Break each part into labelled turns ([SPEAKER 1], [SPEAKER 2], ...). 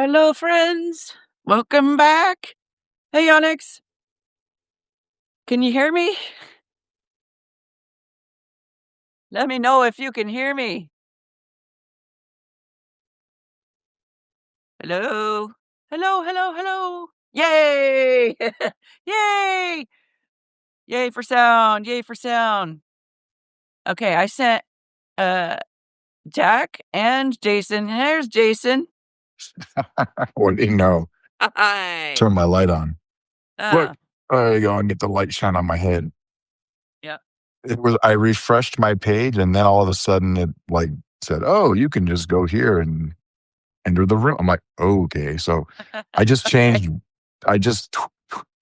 [SPEAKER 1] Hello, friends. Welcome back. Hey, Onyx. Can you hear me? Let me know if you can hear me. Hello. Hello, hello, hello. Yay! Yay! Yay for sound. Yay for sound. Okay, I sent uh Jack and Jason. Here's Jason.
[SPEAKER 2] What do you know?
[SPEAKER 1] Hi.
[SPEAKER 2] Turn my light on. Look,
[SPEAKER 1] Uh,
[SPEAKER 2] there you go, and get the light shine on my head.
[SPEAKER 1] yeah.
[SPEAKER 2] I refreshed my page, and then all of a sudden it like said, "Oh, you can just go here and enter the room." I'm like, okay. So I just
[SPEAKER 1] Okay.
[SPEAKER 2] changed. I just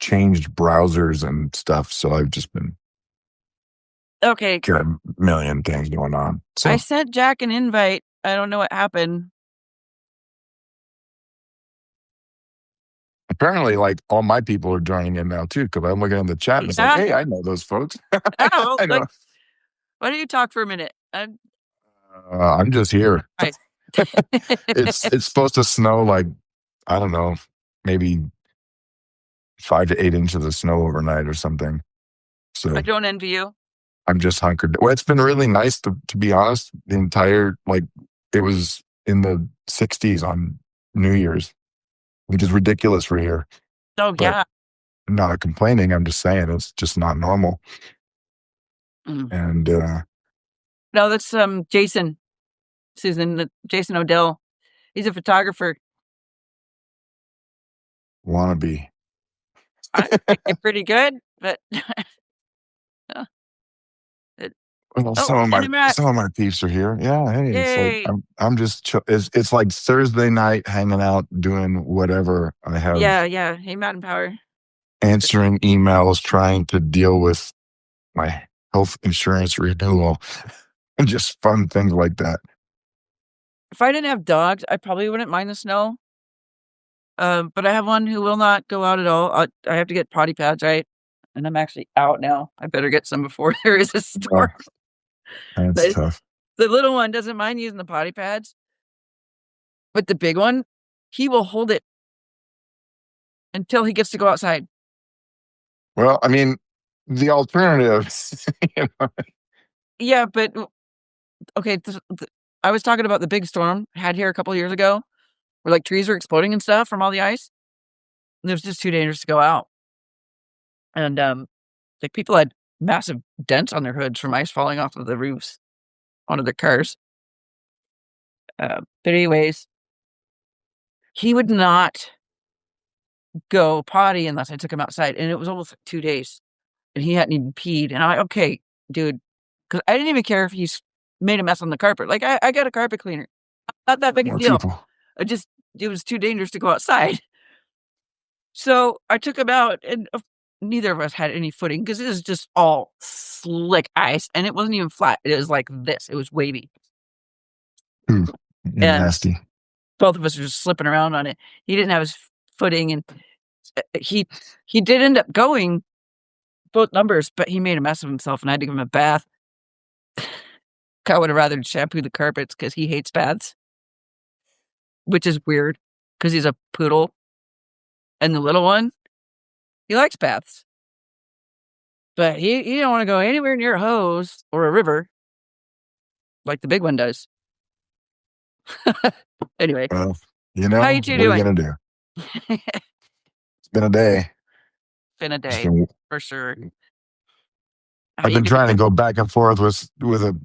[SPEAKER 2] changed browsers and stuff. So I've just been
[SPEAKER 1] Okay.
[SPEAKER 2] got a million things going on.
[SPEAKER 1] I
[SPEAKER 2] So
[SPEAKER 1] sent Jack an invite. I don't know what happened.
[SPEAKER 2] apparently, like all my people are joining in now too, because I'm looking in the chat and it's like,
[SPEAKER 1] Yeah.
[SPEAKER 2] "Hey, I know those folks.
[SPEAKER 1] Oh,
[SPEAKER 2] I know.
[SPEAKER 1] why don't you talk for a minute?
[SPEAKER 2] I'm just here."
[SPEAKER 1] Right.
[SPEAKER 2] It's supposed to snow like, I don't know, maybe 5 to 8 inches of snow overnight or something.
[SPEAKER 1] I
[SPEAKER 2] So
[SPEAKER 1] don't envy you.
[SPEAKER 2] I'm just hunkered. Well, it's been really nice to be honest. The entire like it was in the 60s on New Year's, which is ridiculous for here.
[SPEAKER 1] Oh,
[SPEAKER 2] But
[SPEAKER 1] yeah.
[SPEAKER 2] I'm not complaining. I'm just saying it's just not normal.
[SPEAKER 1] Mm.
[SPEAKER 2] And
[SPEAKER 1] No, that's Jason. Jason Odell. He's a photographer.
[SPEAKER 2] wannabe.
[SPEAKER 1] I think you're pretty good, but uh, it,
[SPEAKER 2] Well,
[SPEAKER 1] oh, and the
[SPEAKER 2] some
[SPEAKER 1] Max.
[SPEAKER 2] of my peeps are here. Yeah, hey, it's like
[SPEAKER 1] Yay.
[SPEAKER 2] I'm just it's like Thursday night hanging out doing whatever. I have
[SPEAKER 1] Yeah, yeah. Hey, Mountain Power.
[SPEAKER 2] answering emails, trying to deal with my health insurance renewal, and just fun things like that.
[SPEAKER 1] If I didn't have dogs, I probably wouldn't mind the snow. But I have one who will not go out at all. I have to get potty pads, right? And I'm actually out now. I better get some before there is a storm.
[SPEAKER 2] Oh, that's
[SPEAKER 1] But
[SPEAKER 2] tough.
[SPEAKER 1] the little one doesn't mind using the potty pads, but the big one, he will hold it until he gets to go outside.
[SPEAKER 2] Well, I mean, the alternative, you know,
[SPEAKER 1] Yeah, but okay, I was talking about the big storm I had here a couple of years ago, where like trees were exploding and stuff from all the ice. And it was just too dangerous to go out. And like people had massive dents on their hoods from ice falling off of the roofs onto their cars. But anyways, he would not go potty unless I took him outside, and it was almost 2 days, and he hadn't even peed. And I'm like, okay, dude, because I didn't even care if he's made a mess on the carpet. Like I got a carpet cleaner, not that big a
[SPEAKER 2] more
[SPEAKER 1] deal.
[SPEAKER 2] people.
[SPEAKER 1] I just it was too dangerous to go outside. So I took him out, and neither of us had any footing because it was just all slick ice, and it wasn't even flat. It was like this. It was wavy,
[SPEAKER 2] Ooh,
[SPEAKER 1] and
[SPEAKER 2] nasty.
[SPEAKER 1] both of us were just slipping around on it. He didn't have his footing, and he did end up going both numbers, but he made a mess of himself, and I had to give him a bath. I would have rather shampoo the carpets because he hates baths, which is weird because he's a poodle, and the little one, he likes baths. But he don't wanna go anywhere near a hose or a river like the big one does. Anyway,
[SPEAKER 2] Well,
[SPEAKER 1] how you 2
[SPEAKER 2] what are you
[SPEAKER 1] doing?
[SPEAKER 2] gonna do? It's been a day.
[SPEAKER 1] Been a
[SPEAKER 2] Just
[SPEAKER 1] day,
[SPEAKER 2] been,
[SPEAKER 1] for sure. How
[SPEAKER 2] I've
[SPEAKER 1] you
[SPEAKER 2] been
[SPEAKER 1] doing?
[SPEAKER 2] trying to go back and forth with a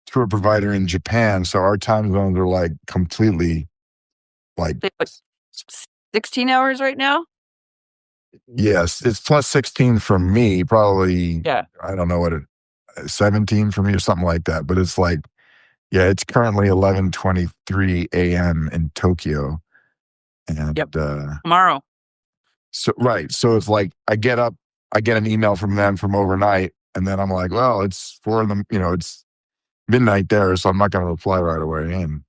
[SPEAKER 2] tour provider in Japan, so our time zones are like completely like
[SPEAKER 1] Say what, 16 hours right now?
[SPEAKER 2] yes, it's plus 16 for me, probably
[SPEAKER 1] Yeah.
[SPEAKER 2] I don't know what it 17 for me or something like that, but it's like yeah, it's currently 11:23 a.m. in Tokyo, and
[SPEAKER 1] Yep. Tomorrow.
[SPEAKER 2] so right, so it's like I get up, I get an email from them from overnight, and then I'm like, well, it's 4 in the it's midnight there, so I'm not going to reply right away and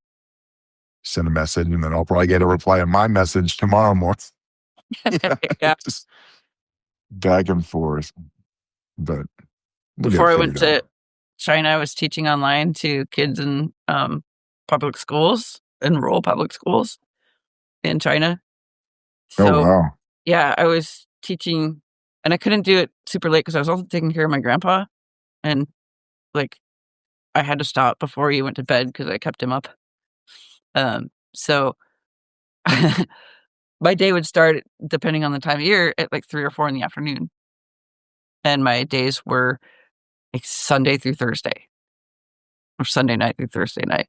[SPEAKER 2] send a message, and then I'll probably get a reply on my message tomorrow morning.
[SPEAKER 1] Yeah.
[SPEAKER 2] Just back and forth, but we'll get it
[SPEAKER 1] Before I went
[SPEAKER 2] figured out.
[SPEAKER 1] to China, I was teaching online to kids in, public schools, in rural public schools, in China.
[SPEAKER 2] Oh
[SPEAKER 1] So
[SPEAKER 2] wow.
[SPEAKER 1] yeah, I was teaching, and I couldn't do it super late because I was also taking care of my grandpa, and like I had to stop before he went to bed because I kept him up. So my day would start, depending on the time of year, at like 3 or 4 in the afternoon, and my days were like Sunday through Thursday, or Sunday night through Thursday night.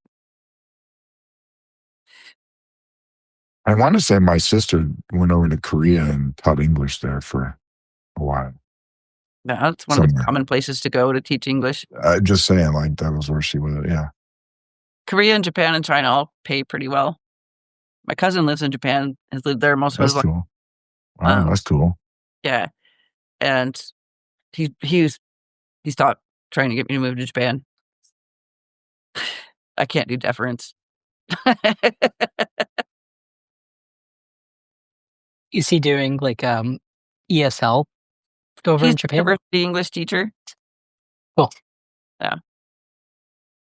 [SPEAKER 2] I want to say my sister went over to Korea and taught English there for a while
[SPEAKER 1] Yeah, it's one of the
[SPEAKER 2] somewhere.
[SPEAKER 1] common places to go to teach English.
[SPEAKER 2] Just saying, like that was where she was. Yeah,
[SPEAKER 1] Korea and Japan and China all pay pretty well. My cousin lives in Japan, has lived there most of his
[SPEAKER 2] that's
[SPEAKER 1] life.
[SPEAKER 2] cool. Wow,
[SPEAKER 1] Um,
[SPEAKER 2] that's cool.
[SPEAKER 1] yeah, and he stopped trying to get me to move to Japan. I can't do deference.
[SPEAKER 3] Is he doing like ESL over
[SPEAKER 1] He's
[SPEAKER 3] in
[SPEAKER 1] a
[SPEAKER 3] Japan?
[SPEAKER 1] university English teacher.
[SPEAKER 3] Cool.
[SPEAKER 1] Yeah,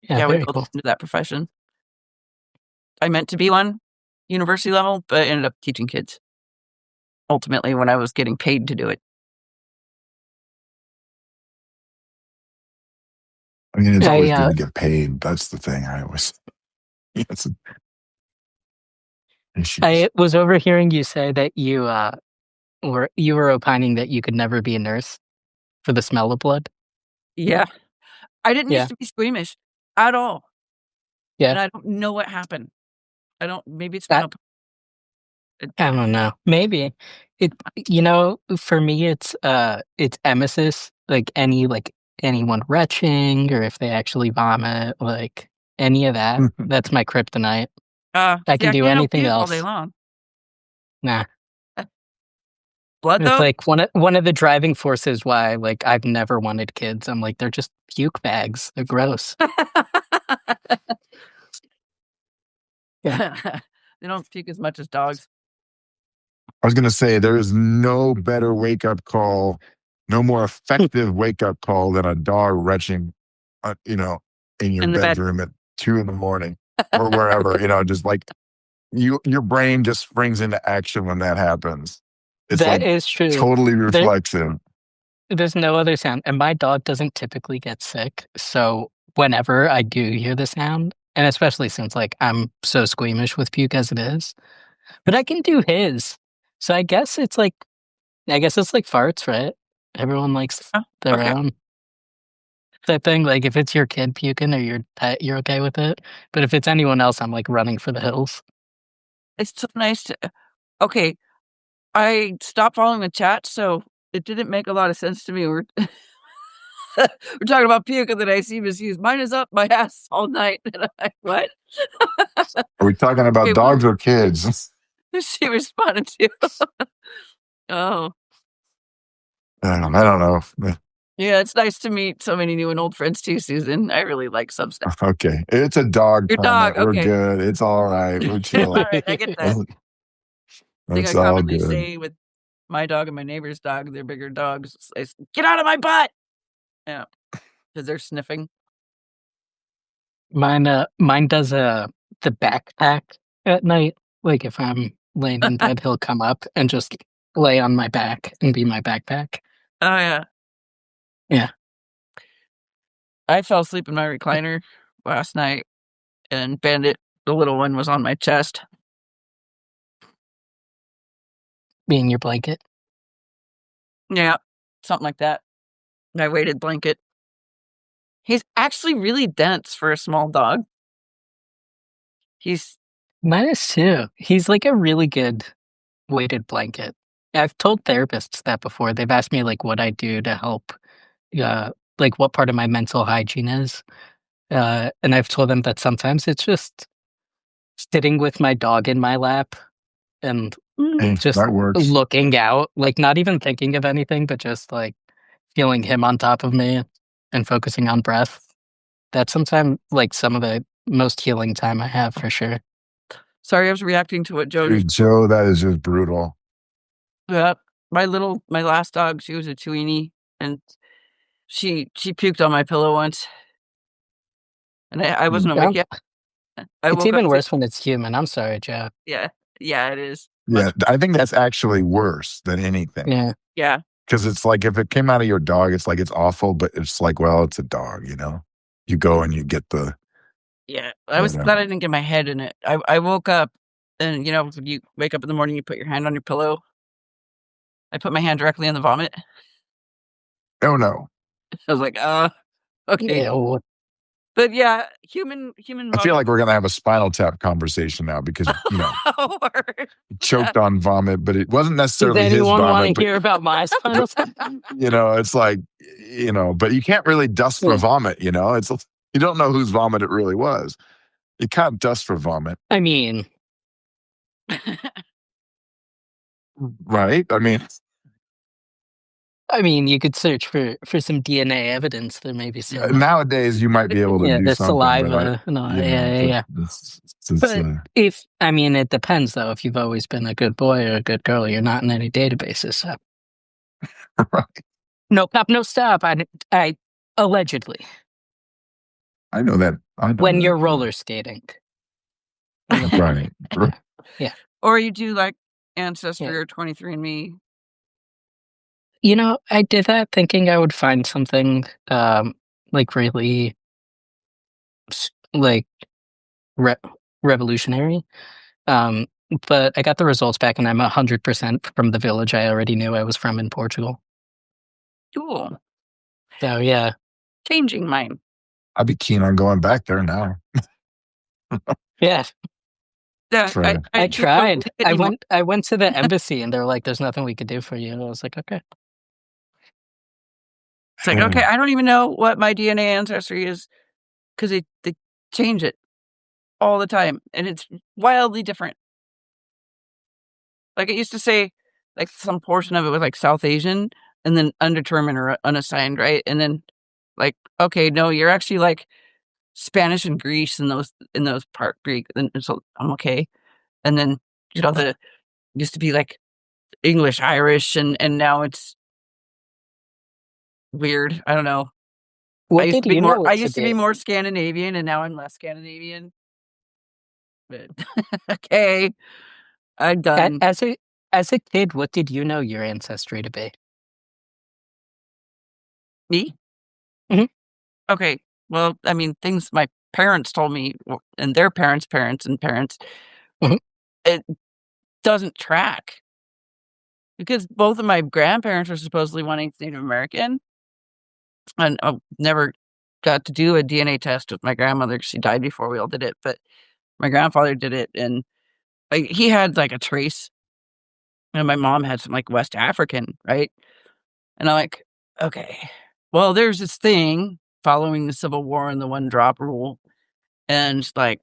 [SPEAKER 3] Yeah,
[SPEAKER 1] yeah, we
[SPEAKER 3] very
[SPEAKER 1] both
[SPEAKER 3] cool.
[SPEAKER 1] into that profession. I meant to be one, university level, but I ended up teaching kids. Ultimately, when I was getting paid to do it.
[SPEAKER 2] I mean, it's always good
[SPEAKER 3] I
[SPEAKER 2] to get paid. That's the thing. I always, it's issues.
[SPEAKER 3] I was overhearing you say that you were opining that you could never be a nurse for the smell of blood.
[SPEAKER 1] Yeah, I didn't
[SPEAKER 3] Yeah,
[SPEAKER 1] used to be squeamish at all,
[SPEAKER 3] yeah.
[SPEAKER 1] and I don't know what happened. I don't. Maybe it's
[SPEAKER 3] That
[SPEAKER 1] menopause. It-
[SPEAKER 3] I don't know. Maybe it. For me, it's emesis. Like anyone retching, or if they actually vomit, like any of that. That's my kryptonite. I
[SPEAKER 1] See,
[SPEAKER 3] can
[SPEAKER 1] I
[SPEAKER 3] do
[SPEAKER 1] can't help
[SPEAKER 3] anything
[SPEAKER 1] puke all day
[SPEAKER 3] else.
[SPEAKER 1] long.
[SPEAKER 3] Nah.
[SPEAKER 1] Blood
[SPEAKER 3] It's
[SPEAKER 1] though.
[SPEAKER 3] like one of the driving forces why like I've never wanted kids. I'm like they're just puke bags. They're gross. Yeah.
[SPEAKER 1] They don't puke as much as dogs.
[SPEAKER 2] I was going to say there is no better wake up call, no more effective wake up call than a dog retching, in your
[SPEAKER 1] In the bed.
[SPEAKER 2] bedroom at 2 in the morning or wherever. Just like your brain just springs into action when that happens. It's
[SPEAKER 3] That
[SPEAKER 2] like
[SPEAKER 3] is true.
[SPEAKER 2] totally
[SPEAKER 3] There
[SPEAKER 2] reflexive.
[SPEAKER 3] there's no other sound. And my dog doesn't typically get sick. So whenever I do hear the sound, and especially since like I'm so squeamish with puke as it is, but I can do his. So I guess it's like farts, right? Everyone likes
[SPEAKER 1] Oh,
[SPEAKER 3] their
[SPEAKER 1] okay.
[SPEAKER 3] own. That thing, like if it's your kid puking or your pet, you're okay with it. But if it's anyone else, I'm like running for the hills.
[SPEAKER 1] It's so nice to. Okay, I stopped following the chat, so it didn't make a lot of sense to me. We're we're talking about puke, and then I see Miss Mine is up my ass all night. And I'm like, what?
[SPEAKER 2] Are we talking about
[SPEAKER 1] Wait, what
[SPEAKER 2] dogs or kids?
[SPEAKER 1] was she responded to? Oh,
[SPEAKER 2] I don't know.
[SPEAKER 1] yeah, it's nice to meet so many new and old friends too, Susan. I really like Substack.
[SPEAKER 2] Okay. It's a dog
[SPEAKER 1] Your dog,
[SPEAKER 2] comment. We're
[SPEAKER 1] okay.
[SPEAKER 2] good. It's all right. We're
[SPEAKER 1] All
[SPEAKER 2] chilling.
[SPEAKER 1] right, I get that. Thing I
[SPEAKER 2] It's all
[SPEAKER 1] commonly
[SPEAKER 2] good.
[SPEAKER 1] say with my dog and my neighbor's dog, they're bigger dogs, is, "Get out of my butt!" Yeah, because 'cause they're sniffing.
[SPEAKER 3] Mine does the backpack at night. Like if I'm laying in bed, he'll come up and just lay on my back and be my backpack.
[SPEAKER 1] Oh, yeah.
[SPEAKER 3] Yeah,
[SPEAKER 1] I fell asleep in my recliner last night, and Bandit, the little one, was on my chest.
[SPEAKER 3] being your blanket.
[SPEAKER 1] Yeah, something like that. My weighted blanket. He's actually really dense for a small dog. He's
[SPEAKER 3] Mine is too. He's like a really good weighted blanket. I've told therapists that before. They've asked me like what I do to help, uh, like what part of my mental hygiene is. And I've told them that sometimes it's just sitting with my dog in my lap and
[SPEAKER 2] Hey,
[SPEAKER 3] just
[SPEAKER 2] that works.
[SPEAKER 3] looking out, like not even thinking of anything, but just like feeling him on top of me and focusing on breath. That's sometimes like some of the most healing time I have for sure.
[SPEAKER 1] sorry, I was reacting to what Joe just.
[SPEAKER 2] Dude, Joe, that is just brutal.
[SPEAKER 1] Yeah, my last dog, she was a Chiweenie, and she puked on my pillow once, and I wasn't awake
[SPEAKER 3] Um,
[SPEAKER 1] yet. I
[SPEAKER 3] It's
[SPEAKER 1] woke up
[SPEAKER 3] even
[SPEAKER 1] to
[SPEAKER 3] worse when it's human. I'm sorry, Joe.
[SPEAKER 1] yeah, Yeah, it is.
[SPEAKER 2] Yeah, I think that's actually worse than anything.
[SPEAKER 3] Yeah.
[SPEAKER 1] Yeah.
[SPEAKER 2] Because it's like if it came out of your dog, it's like it's awful, but it's like, well, it's a dog, you know? You go and you get the
[SPEAKER 1] Yeah. I was glad
[SPEAKER 2] whatever.
[SPEAKER 1] I didn't get my head in it. I woke up and, you know, when you wake up in the morning, you put your hand on your pillow. I put my hand directly in the vomit.
[SPEAKER 2] Oh no.
[SPEAKER 1] I was like, okay.
[SPEAKER 3] Ew.
[SPEAKER 1] But yeah, human
[SPEAKER 2] I feel
[SPEAKER 1] vomit.
[SPEAKER 2] like we're gonna have a Spinal Tap conversation now because
[SPEAKER 1] Or-
[SPEAKER 2] choked on vomit, but it wasn't
[SPEAKER 3] Does
[SPEAKER 2] necessarily his
[SPEAKER 3] anyone want
[SPEAKER 2] vomit,
[SPEAKER 3] to
[SPEAKER 2] but
[SPEAKER 3] hear about my spinal tap?
[SPEAKER 2] it's like, but you can't really dust for
[SPEAKER 3] Yeah.
[SPEAKER 2] vomit, it's you don't know whose vomit it really was. You can't dust for vomit,
[SPEAKER 3] I mean,
[SPEAKER 2] right?
[SPEAKER 3] you could search for some DNA evidence. There may be some.
[SPEAKER 2] Nowadays you might be able to
[SPEAKER 3] Yeah,
[SPEAKER 2] do
[SPEAKER 3] the
[SPEAKER 2] something, but
[SPEAKER 3] saliva and all. Yeah,
[SPEAKER 2] but
[SPEAKER 3] yeah.
[SPEAKER 2] it's
[SPEAKER 3] But it depends though. If you've always been a good boy or a good girl, you're not in any databases. So.
[SPEAKER 2] right.
[SPEAKER 3] No cop, no stop. I allegedly
[SPEAKER 2] I know that.
[SPEAKER 3] when you're roller skating.
[SPEAKER 2] Right.
[SPEAKER 3] Yeah.
[SPEAKER 1] Or you do like Ancestry
[SPEAKER 3] Yeah.
[SPEAKER 1] or 23andMe.
[SPEAKER 3] I did that thinking I would find something like really like re- revolutionary. Um, but I got the results back, and I'm 100% from the village I already knew I was from in Portugal.
[SPEAKER 1] Cool.
[SPEAKER 3] So yeah,
[SPEAKER 1] Changing mine.
[SPEAKER 2] I'd be keen on going back there now.
[SPEAKER 3] yeah.
[SPEAKER 1] Yeah,
[SPEAKER 2] Try.
[SPEAKER 3] I
[SPEAKER 1] just don't
[SPEAKER 3] tried.
[SPEAKER 1] take anymore.
[SPEAKER 3] I went to the embassy, and they're like, "There's nothing we could do for you." And I was like, "Okay."
[SPEAKER 1] It's like, okay, I don't even know what my DNA ancestry is because they change it all the time, and it's wildly different. Like it used to say, like some portion of it was like South Asian, and then undetermined or unassigned, right? And then, like, okay, no, you're actually like Spanish and Greece and those part Greek, and so I'm okay. And then the used to be like English, Irish, and now it's weird. I don't know.
[SPEAKER 3] What did you know
[SPEAKER 1] I
[SPEAKER 3] it to
[SPEAKER 1] used to be
[SPEAKER 3] be?
[SPEAKER 1] more Scandinavian, and now I'm less Scandinavian. But okay, I'm
[SPEAKER 3] A-
[SPEAKER 1] done.
[SPEAKER 3] As a as a kid, what did you know your ancestry to be?
[SPEAKER 1] Me?
[SPEAKER 3] Mhm.
[SPEAKER 1] Okay. Well, I mean, things my parents told me, and their parents' parents and parents,
[SPEAKER 3] Mhm.
[SPEAKER 1] it doesn't track because both of my grandparents were supposedly wanting Native American, and I never got to do a DNA test with my grandmother 'cause she died before we all did it. But my grandfather did it, and like he had like a trace, and my mom had some like West African, right? And I'm like, okay, well, there's this thing following the Civil War and the one drop rule, and like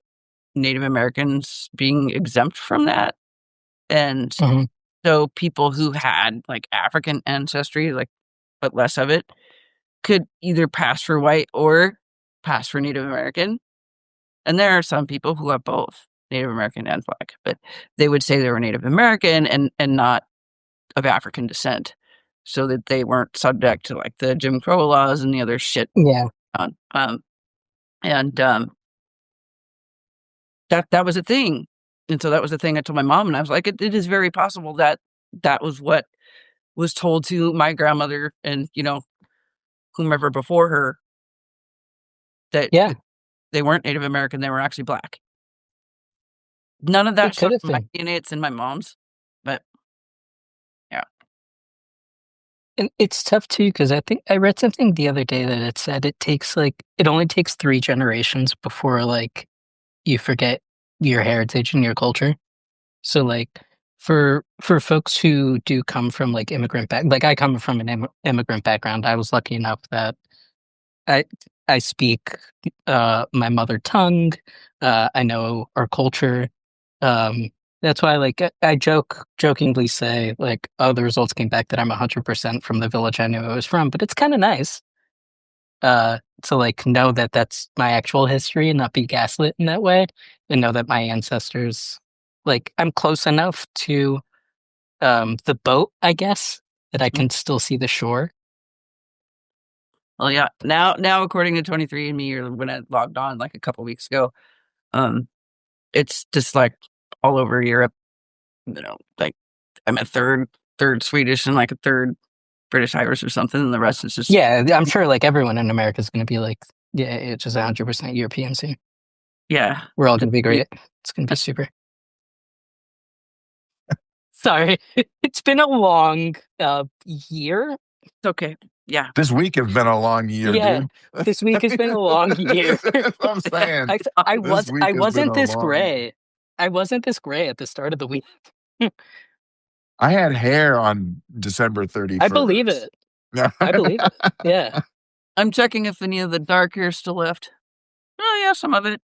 [SPEAKER 1] Native Americans being exempt from that. And
[SPEAKER 3] Mhm.
[SPEAKER 1] so people who had like African ancestry, like, but less of it, could either pass for white or pass for Native American. And there are some people who have both Native American and Black, but they would say they were Native American and not of African descent, so that they weren't subject to like the Jim Crow laws and the other shit
[SPEAKER 3] Yeah.
[SPEAKER 1] on. And that was a thing. And so that was the thing I told my mom, and I was like, it is very possible that that was what was told to my grandmother and, whomever before her, that
[SPEAKER 3] Yeah.
[SPEAKER 1] they weren't Native American, they were actually Black. None of that
[SPEAKER 3] It could
[SPEAKER 1] showed
[SPEAKER 3] have
[SPEAKER 1] in my
[SPEAKER 3] been.
[SPEAKER 1] DNA, it's in my mom's, but yeah.
[SPEAKER 3] And it's tough too because I think I read something the other day that it said it only takes 3 generations before like you forget your heritage and your culture. So like for folks who do come from like like I come from an immigrant background, I was lucky enough that I I speak my mother tongue. I know our culture. Um, that's why like I jokingly say like, oh, the results came back that I'm 100% from the village I knew I was from, but it's kind of nice to like know that that's my actual history and not be gaslit in that way, and know that my ancestors, like I'm close enough to the boat, I guess, that I
[SPEAKER 1] Mm.
[SPEAKER 3] can still see the shore.
[SPEAKER 1] Well, yeah. Now, according to 23andMe, or when I logged on like a couple weeks ago, um, it's just like all over Europe. like I'm a third Swedish and like a third British Irish or something, and the rest is just
[SPEAKER 3] Yeah, I'm sure like everyone in America is going to be like, yeah, it's just 100% European soon.
[SPEAKER 1] yeah.
[SPEAKER 3] We're all going to be great. It's going to be super. Sorry, it's been a long year.
[SPEAKER 1] It's okay. Yeah.
[SPEAKER 2] This week has been a long year,
[SPEAKER 3] Yeah,
[SPEAKER 2] dude.
[SPEAKER 3] this week has been a long year.
[SPEAKER 2] That's what I'm saying. This week
[SPEAKER 3] I
[SPEAKER 2] has been
[SPEAKER 3] wasn't
[SPEAKER 2] a
[SPEAKER 3] this
[SPEAKER 2] long year.
[SPEAKER 3] gray. I wasn't this gray at the start of the week.
[SPEAKER 2] I had hair on December 31st.
[SPEAKER 3] I believe it. I believe it. Yeah.
[SPEAKER 1] I'm checking if any of the dark hair is still left. Oh yeah, some of it.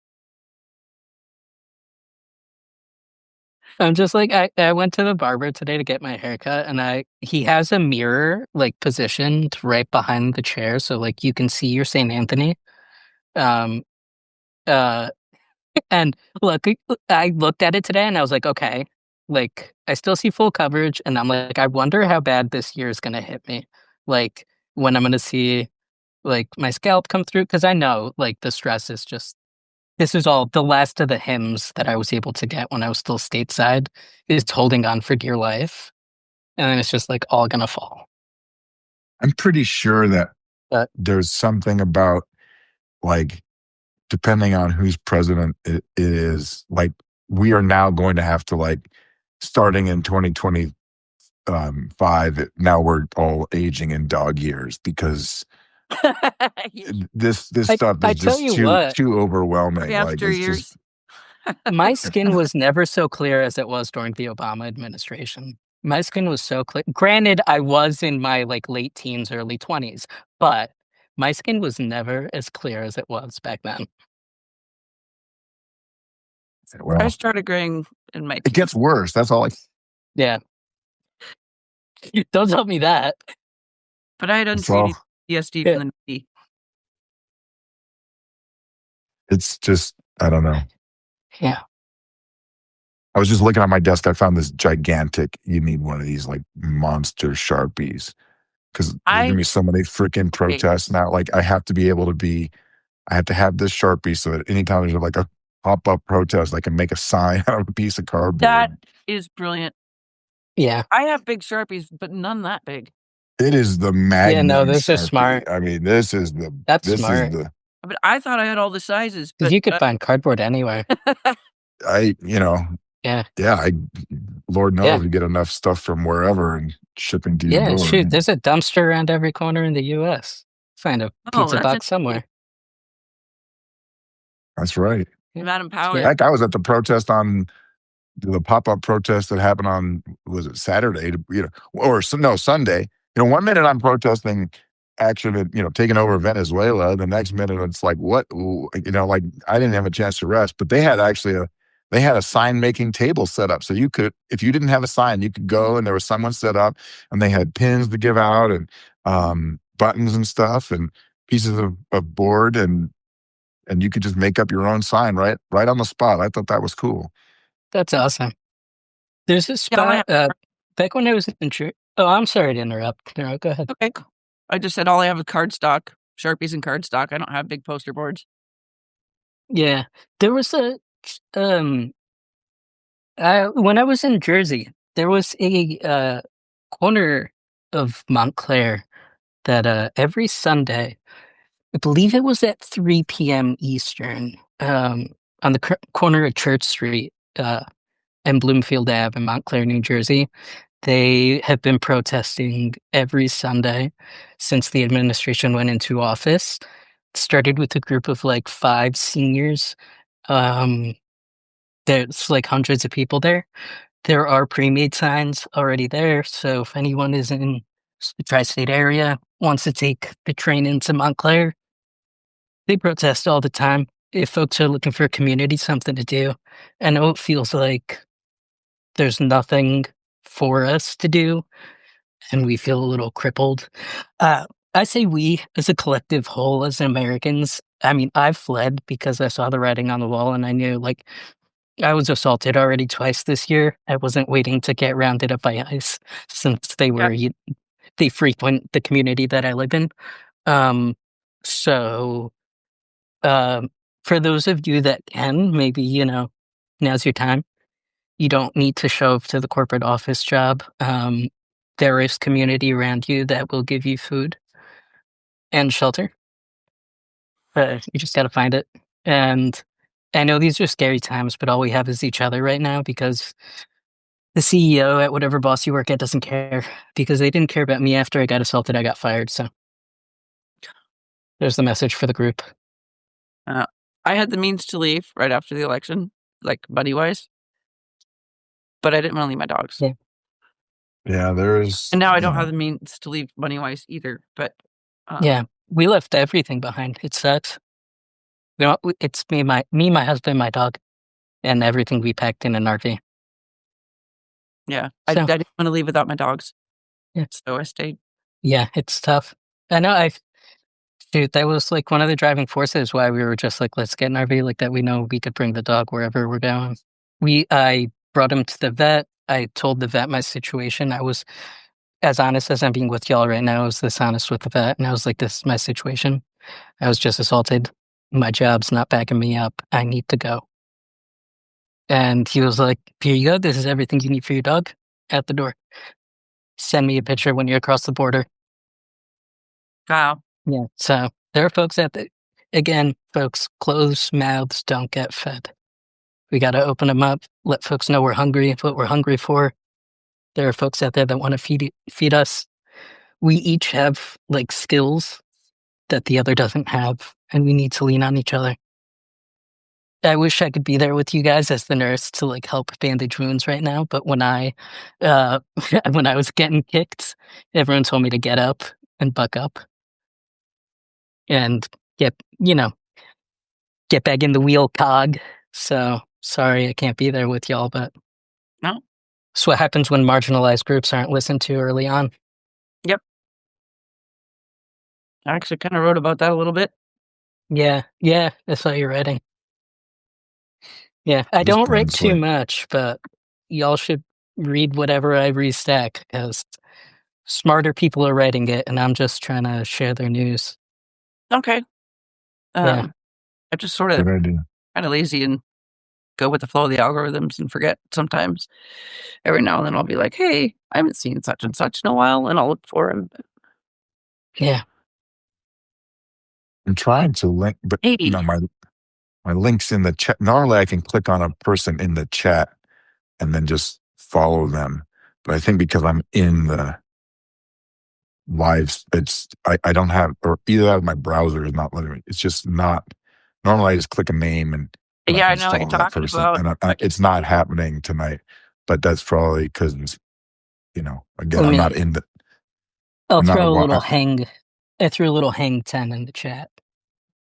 [SPEAKER 3] I'm just like I went to the barber today to get my haircut, and he has a mirror like positioned right behind the chair, so like you can see your St. Anthony. Um uh and look, I looked at it today and I was like, okay, like I still see full coverage, and I'm like, I wonder how bad this year is gonna hit me. Like when I'm gonna see like my scalp come through, because I know like the stress is just this is all the last of the hymns that I was able to get when I was still stateside is holding on for dear life. And then it's just like all gonna fall.
[SPEAKER 2] I'm pretty sure that
[SPEAKER 3] But
[SPEAKER 2] there's something about like, depending on who's president it is, like we are now going to have to like, starting in 2025, now we're all aging in dog years because this stuff
[SPEAKER 3] I
[SPEAKER 2] is
[SPEAKER 3] tell
[SPEAKER 2] just
[SPEAKER 3] you what,
[SPEAKER 2] too overwhelming. Like
[SPEAKER 1] After
[SPEAKER 2] it's
[SPEAKER 1] years.
[SPEAKER 2] just
[SPEAKER 3] my skin was never so clear as it was during the Obama administration. My skin was so clear. Granted, I was in my like late teens, early 20s, but my skin was never as clear as it was back then.
[SPEAKER 1] I
[SPEAKER 2] well,
[SPEAKER 1] started graying in my
[SPEAKER 2] it
[SPEAKER 1] teens,
[SPEAKER 2] gets worse. That's all.
[SPEAKER 3] Yeah. Don't tell me that.
[SPEAKER 1] but I had
[SPEAKER 2] It's all.
[SPEAKER 1] untreated PTSD
[SPEAKER 3] Yeah.
[SPEAKER 1] from the knee.
[SPEAKER 2] It's just I don't know.
[SPEAKER 3] Yeah.
[SPEAKER 2] I was just looking at my desk. I found this gigantic. You need one of these like monster Sharpies because there's gonna
[SPEAKER 1] I
[SPEAKER 2] be so many freaking
[SPEAKER 1] hate
[SPEAKER 2] protests now. Like I have to be able to be. I have to have this Sharpie so that anytime there's like a pop up protest, I can make a sign out of a piece of
[SPEAKER 1] that
[SPEAKER 2] cardboard.
[SPEAKER 1] is brilliant.
[SPEAKER 3] Yeah.
[SPEAKER 1] I have big Sharpies, but none that big.
[SPEAKER 2] It is the
[SPEAKER 3] Yeah, no,
[SPEAKER 2] Magnum
[SPEAKER 3] this is
[SPEAKER 2] Sharpie.
[SPEAKER 3] smart.
[SPEAKER 2] I mean,
[SPEAKER 3] That's
[SPEAKER 2] this is
[SPEAKER 3] smart.
[SPEAKER 2] the
[SPEAKER 1] But I thought I had all the sizes,
[SPEAKER 3] Because
[SPEAKER 1] but
[SPEAKER 3] you could find cardboard anywhere.
[SPEAKER 2] I
[SPEAKER 3] Yeah.
[SPEAKER 2] yeah, Lord
[SPEAKER 3] Yeah.
[SPEAKER 2] knows we get enough stuff from wherever and shipping to your
[SPEAKER 3] Yeah,
[SPEAKER 2] door.
[SPEAKER 3] shoot. There's a dumpster around every corner in the US. Find a
[SPEAKER 1] oh,
[SPEAKER 3] pizza
[SPEAKER 1] that's
[SPEAKER 3] box
[SPEAKER 1] interesting.
[SPEAKER 3] somewhere.
[SPEAKER 2] That's right.
[SPEAKER 3] Yeah.
[SPEAKER 1] Madam Power.
[SPEAKER 3] Yeah.
[SPEAKER 2] Heck, I was at the protest on the pop-up protest that happened on, was it Saturday, or no, Sunday. One minute I'm protesting action at, taking over Venezuela. The next minute it's like, what? Like I didn't have a chance to rest, but they had a sign making table set up. So you could, if you didn't have a sign, you could go and there was someone set up and they had pins to give out and buttons and stuff and pieces of board and you could just make up your own sign right on the spot. I thought that was cool.
[SPEAKER 3] That's awesome. There's a
[SPEAKER 1] Yeah, all I
[SPEAKER 3] spot
[SPEAKER 1] have,
[SPEAKER 3] back when I was in church. Oh, I'm sorry to interrupt. No, go ahead.
[SPEAKER 1] okay. I just said all I have is cardstock, Sharpies and cardstock. I don't have big poster boards.
[SPEAKER 3] Yeah. There was when I was in Jersey, there was a corner of Montclair that every Sunday, I believe it was at 3 p.m. Eastern, on the corner of Church Street and Bloomfield Ave in Montclair, New Jersey. They have been protesting every Sunday since the administration went into office. It started with a group of like 5 seniors. There's like hundreds of people there. There are pre-made signs already there, so if anyone is in the tri-state area, wants to take the train into Montclair, they protest all the time. If folks are looking for a community, something to do, I know it feels like there's nothing for us to do, and we feel a little crippled. I say we, as a collective whole, as Americans, I mean, I've fled because I saw the writing on the wall and I knew, like, I was assaulted already twice this year. I wasn't waiting to get rounded up by ICE since
[SPEAKER 1] Yeah.
[SPEAKER 3] they frequent the community that I live in. Um, so, for those of you that can, maybe, now's your time. You don't need to show up to the corporate office job. There is community around you that will give you food and shelter. You just got to find it. And I know these are scary times, but all we have is each other right now because the CEO at whatever boss you work at doesn't care, because they didn't care about me after I got assaulted. I got fired. So there's the message for the group.
[SPEAKER 1] I had the means to leave right after the election, like money-wise, but I didn't want to leave my dogs.
[SPEAKER 3] Yeah.
[SPEAKER 2] Yeah, there's.
[SPEAKER 1] And now I don't have the means to leave money-wise either, but...
[SPEAKER 3] yeah, we left everything behind. It sucks. It's me, my husband, my dog, and everything we packed in an RV.
[SPEAKER 1] Yeah, I didn't want to leave without my dogs.
[SPEAKER 3] Yeah.
[SPEAKER 1] So I stayed.
[SPEAKER 3] Yeah, it's tough. I know Dude, that was like one of the driving forces why we were just like, let's get an RV like that. We know we could bring the dog wherever we're going. I brought him to the vet. I told the vet my situation. I was as honest as I'm being with y'all right now. I was this honest with the vet. And I was like, this is my situation. I was just assaulted. My job's not backing me up. I need to go. And he was like, here you go. This is everything you need for your dog at the door. Send me a picture when you're across the border.
[SPEAKER 1] Wow.
[SPEAKER 3] Yeah. So there are folks again, folks, closed mouths don't get fed. We got to open them up, let folks know we're hungry, what we're hungry for. There are folks out there that want to feed us. We each have like skills that the other doesn't have, and we need to lean on each other. I wish I could be there with you guys as the nurse to like help bandage wounds right now. But when I was getting kicked, everyone told me to get up and buck up and get back in the wheel cog. So sorry I can't be there with y'all, but
[SPEAKER 1] no.
[SPEAKER 3] It's what happens when marginalized groups aren't listened to early on.
[SPEAKER 1] Yep. I actually kind of wrote about that a little bit.
[SPEAKER 3] Yeah, I saw your writing. Yeah, I don't write too much, but y'all should read whatever I restack because smarter people are writing it, and I'm just trying to share their news.
[SPEAKER 1] Okay.
[SPEAKER 3] Yeah.
[SPEAKER 1] I'm just sort of kind of lazy and go with the flow of the algorithms and forget sometimes. Every now and then I'll be like, hey, I haven't seen such and such in a while, and I'll look for him.
[SPEAKER 3] Yeah.
[SPEAKER 2] I'm trying to link, but my link's in the chat. Normally I can click on a person in the chat and then just follow them. But I think because I'm in the live, I don't have, or either that or my browser is not letting me. It's just not. Normally I just click a name and
[SPEAKER 1] yeah, I know what you're talking about.
[SPEAKER 2] And it's not happening tonight. But that's probably because, again, I'm not in the.
[SPEAKER 3] I'll throw a little hang. I threw a little hang 10 in the chat.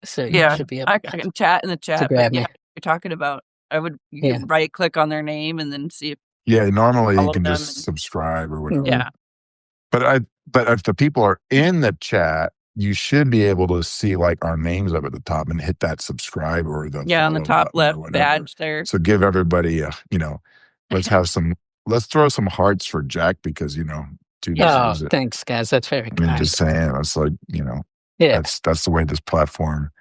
[SPEAKER 3] So you should be able
[SPEAKER 1] I can chat in the chat.
[SPEAKER 3] To grab me.
[SPEAKER 1] You're talking about. You can right click on their name and then see if.
[SPEAKER 2] Yeah, normally you can just subscribe or whatever.
[SPEAKER 1] Yeah.
[SPEAKER 2] But if the people are in the chat, you should be able to see like our names up at the top and hit that subscribe or the
[SPEAKER 1] on the top left badge there.
[SPEAKER 2] So give everybody let's throw some hearts for Jack because
[SPEAKER 3] thanks guys, that's very kind.
[SPEAKER 2] I'm just saying, it's like that's the way this platform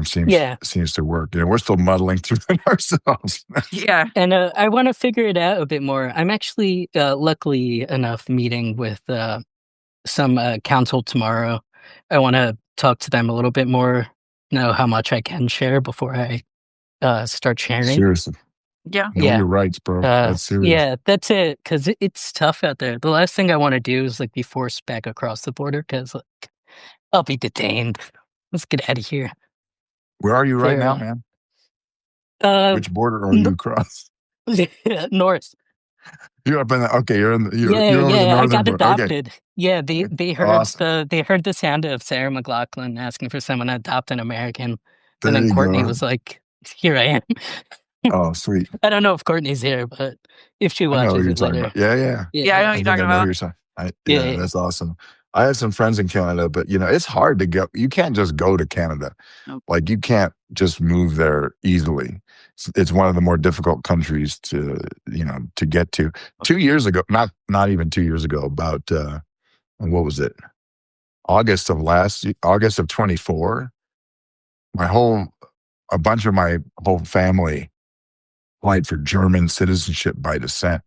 [SPEAKER 2] seems to work. We're still muddling through it ourselves.
[SPEAKER 1] Yeah.
[SPEAKER 3] And I want to figure it out a bit more. I'm actually luckily enough meeting with some council tomorrow. I want to talk to them a little bit more, know how much I can share before I start sharing.
[SPEAKER 2] Seriously.
[SPEAKER 1] Yeah.
[SPEAKER 2] Know your rights, bro. That's serious.
[SPEAKER 3] Yeah, that's it. Because it's tough out there. The last thing I want to do is like be forced back across the border because I'll be detained. Let's get out of here.
[SPEAKER 2] Where are you right now, man? Which border are you across?
[SPEAKER 3] North.
[SPEAKER 2] You're up in the, okay. You're in the you're
[SPEAKER 3] I got adopted. Okay. Yeah, they heard
[SPEAKER 2] awesome.
[SPEAKER 3] They heard the sound of Sarah McLachlan asking for someone to adopt an American,
[SPEAKER 2] there
[SPEAKER 3] and then Courtney was like, "Here I am."
[SPEAKER 2] Oh, sweet.
[SPEAKER 3] I don't know if Courtney's here, but if she watches it later,
[SPEAKER 2] yeah,
[SPEAKER 1] I know what you're talking about.
[SPEAKER 2] Yeah, that's awesome. I have some friends in Canada, but it's hard to go. You can't just go to Canada. Nope. Like you can't just move there easily. It's one of the more difficult countries to get to. 2 years ago, not even 2 years ago, about what was it? August of 24. A bunch of my whole family applied for German citizenship by descent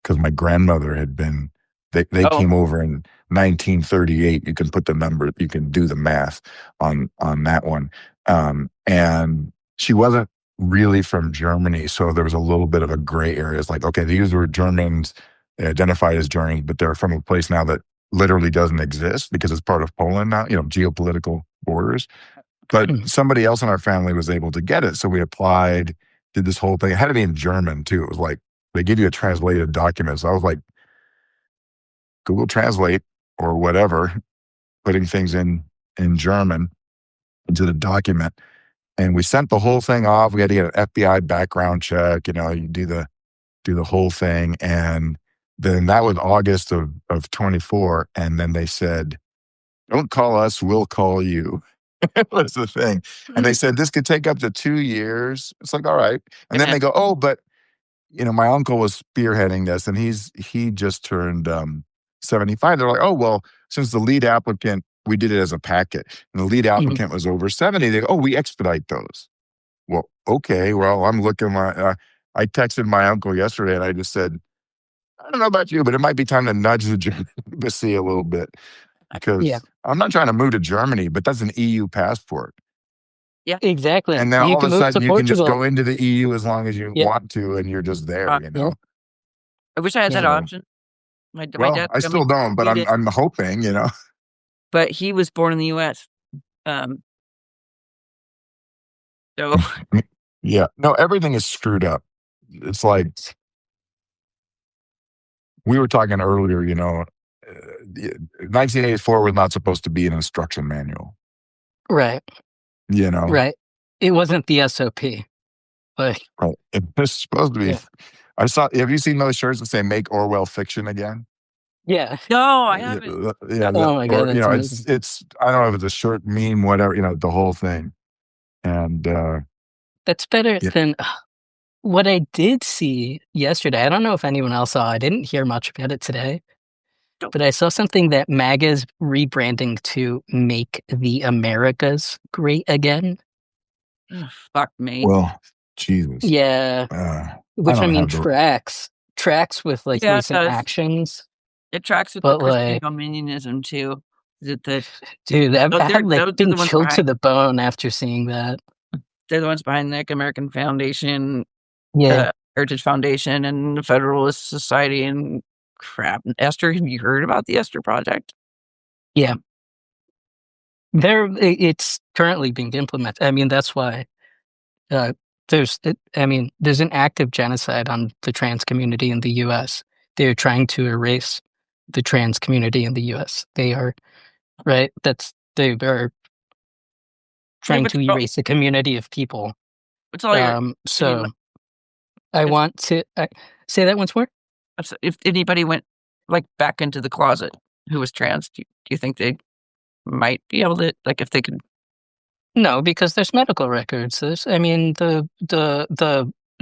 [SPEAKER 2] because my grandmother had been. They
[SPEAKER 1] Oh,
[SPEAKER 2] came over in 1938. You can put the number. You can do the math on that one. And she wasn't really from Germany, so there was a little bit of a gray area. It's like, okay, these were Germans, they identified as Germans, but they're from a place now that literally doesn't exist because it's part of Poland now. Geopolitical borders. But somebody else in our family was able to get it, so we applied, did this whole thing. It had to be in German too. It was like they give you a translated document. So I was like, Google Translate or whatever, putting things in German into the document. And we sent the whole thing off. We had to get an FBI background check. You do the whole thing. And then that was August of 24. And then they said, don't call us, we'll call you. Was the thing. And they said, this could take up to 2 years. It's like, all right. And then they go, oh, but my uncle was spearheading this and he just turned 75. They're like, oh, well, since the lead applicant, we did it as a packet, and the lead applicant was over 70. They go, oh, we expedite those. Well, okay. Well, I'm looking. I texted my uncle yesterday, and I just said, I don't know about you, but it might be time to nudge the German embassy a little bit because I'm not trying to move to Germany, but that's an EU passport.
[SPEAKER 1] Yeah,
[SPEAKER 3] exactly.
[SPEAKER 2] And then
[SPEAKER 3] you
[SPEAKER 2] all of a sudden, you can just
[SPEAKER 3] Portugal.
[SPEAKER 2] go into the EU as long as you want to, and you're just there.
[SPEAKER 1] I wish I had that
[SPEAKER 2] So,
[SPEAKER 1] option. My
[SPEAKER 2] well,
[SPEAKER 1] dad.
[SPEAKER 2] I still don't, but I'm hoping.
[SPEAKER 1] But he was born in the U.S. So
[SPEAKER 2] Yeah, no, everything is screwed up. It's like we were talking earlier. 1984 was not supposed to be an instruction manual.
[SPEAKER 3] Right. Right. It wasn't the SOP. Like,
[SPEAKER 2] right. It was supposed to be. Yeah. Have you seen those shirts that say "Make Orwell Fiction Again"?
[SPEAKER 3] Yeah.
[SPEAKER 1] No, I haven't.
[SPEAKER 3] Yeah. Oh my god.
[SPEAKER 2] It's I don't know if it's a shirt, meme, whatever. The whole thing. And
[SPEAKER 3] that's better than what I did see yesterday. I don't know if anyone else saw. I didn't hear much about it today, but I saw something that MAGA's rebranding to "Make the Americas Great Again."
[SPEAKER 1] Fuck me.
[SPEAKER 2] Well, Jesus.
[SPEAKER 3] Yeah. Which I mean tracks with like recent actions.
[SPEAKER 1] It tracks with the Christian dominionism too. Is it
[SPEAKER 3] dude? I've been chilled to the bone after seeing that.
[SPEAKER 1] They're the ones behind the American Foundation,
[SPEAKER 3] yeah,
[SPEAKER 1] Heritage Foundation, and the Federalist Society, and crap. Esther, have you heard about the Esther Project?
[SPEAKER 3] Yeah, it's currently being implemented. I mean, that's why there's an active genocide on the trans community in the U.S. They're trying to erase the trans community in the U.S. They are right. They are trying to erase a community of people. So I want to say that once more.
[SPEAKER 1] If anybody went back into the closet who was trans, do you think they might be able to, if they could?
[SPEAKER 3] No, because there's medical records. The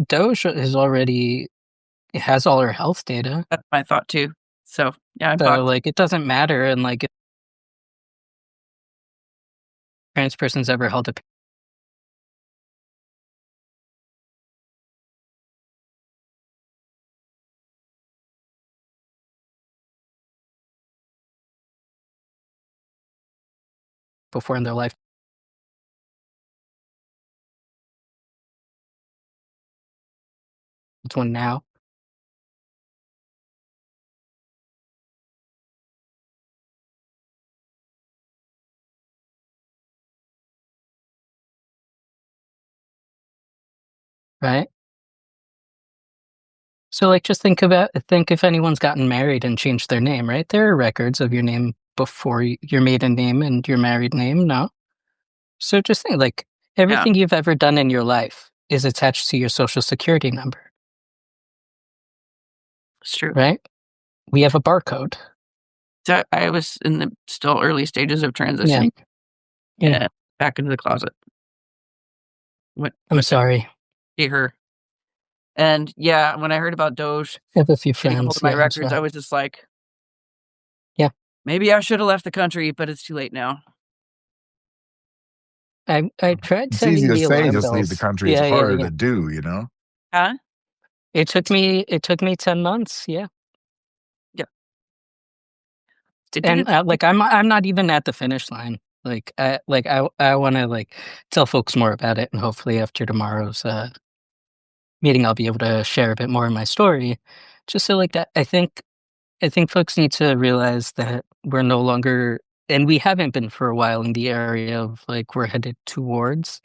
[SPEAKER 3] Doge has all her health data.
[SPEAKER 1] That's my thought too. So yeah,
[SPEAKER 3] it doesn't matter, and if trans person's ever held a before in their life. It's one now. Right? So just think if anyone's gotten married and changed their name, right? There are records of your name before your maiden name and your married name, no? So just think everything you've ever done in your life is attached to your social security number.
[SPEAKER 1] It's true.
[SPEAKER 3] Right? We have a barcode.
[SPEAKER 1] So I was in the still early stages of transitioning. Yeah. Back into the closet.
[SPEAKER 3] I'm sorry.
[SPEAKER 1] See her. And yeah, when I heard about Doge,
[SPEAKER 3] I have a few friends.
[SPEAKER 1] My records, I was just like,
[SPEAKER 3] yeah,
[SPEAKER 1] maybe I should have left the country, but it's too late now.
[SPEAKER 3] I tried
[SPEAKER 2] it's
[SPEAKER 3] sending
[SPEAKER 2] easy to
[SPEAKER 3] the
[SPEAKER 2] say
[SPEAKER 3] alarm
[SPEAKER 2] just
[SPEAKER 3] bells.
[SPEAKER 2] leave the country. It's harder to do,
[SPEAKER 1] Huh?
[SPEAKER 3] It took me 10 months, yeah.
[SPEAKER 1] Yeah. Did
[SPEAKER 3] And,
[SPEAKER 1] it
[SPEAKER 3] like, I'm not even at the finish line. I wanna, like, tell folks more about it, and hopefully after tomorrow's, meeting, I'll be able to share a bit more of my story. Just so, like, that I think folks need to realize that we're no longer, and we haven't been for a while, in the area of, like, we're headed towards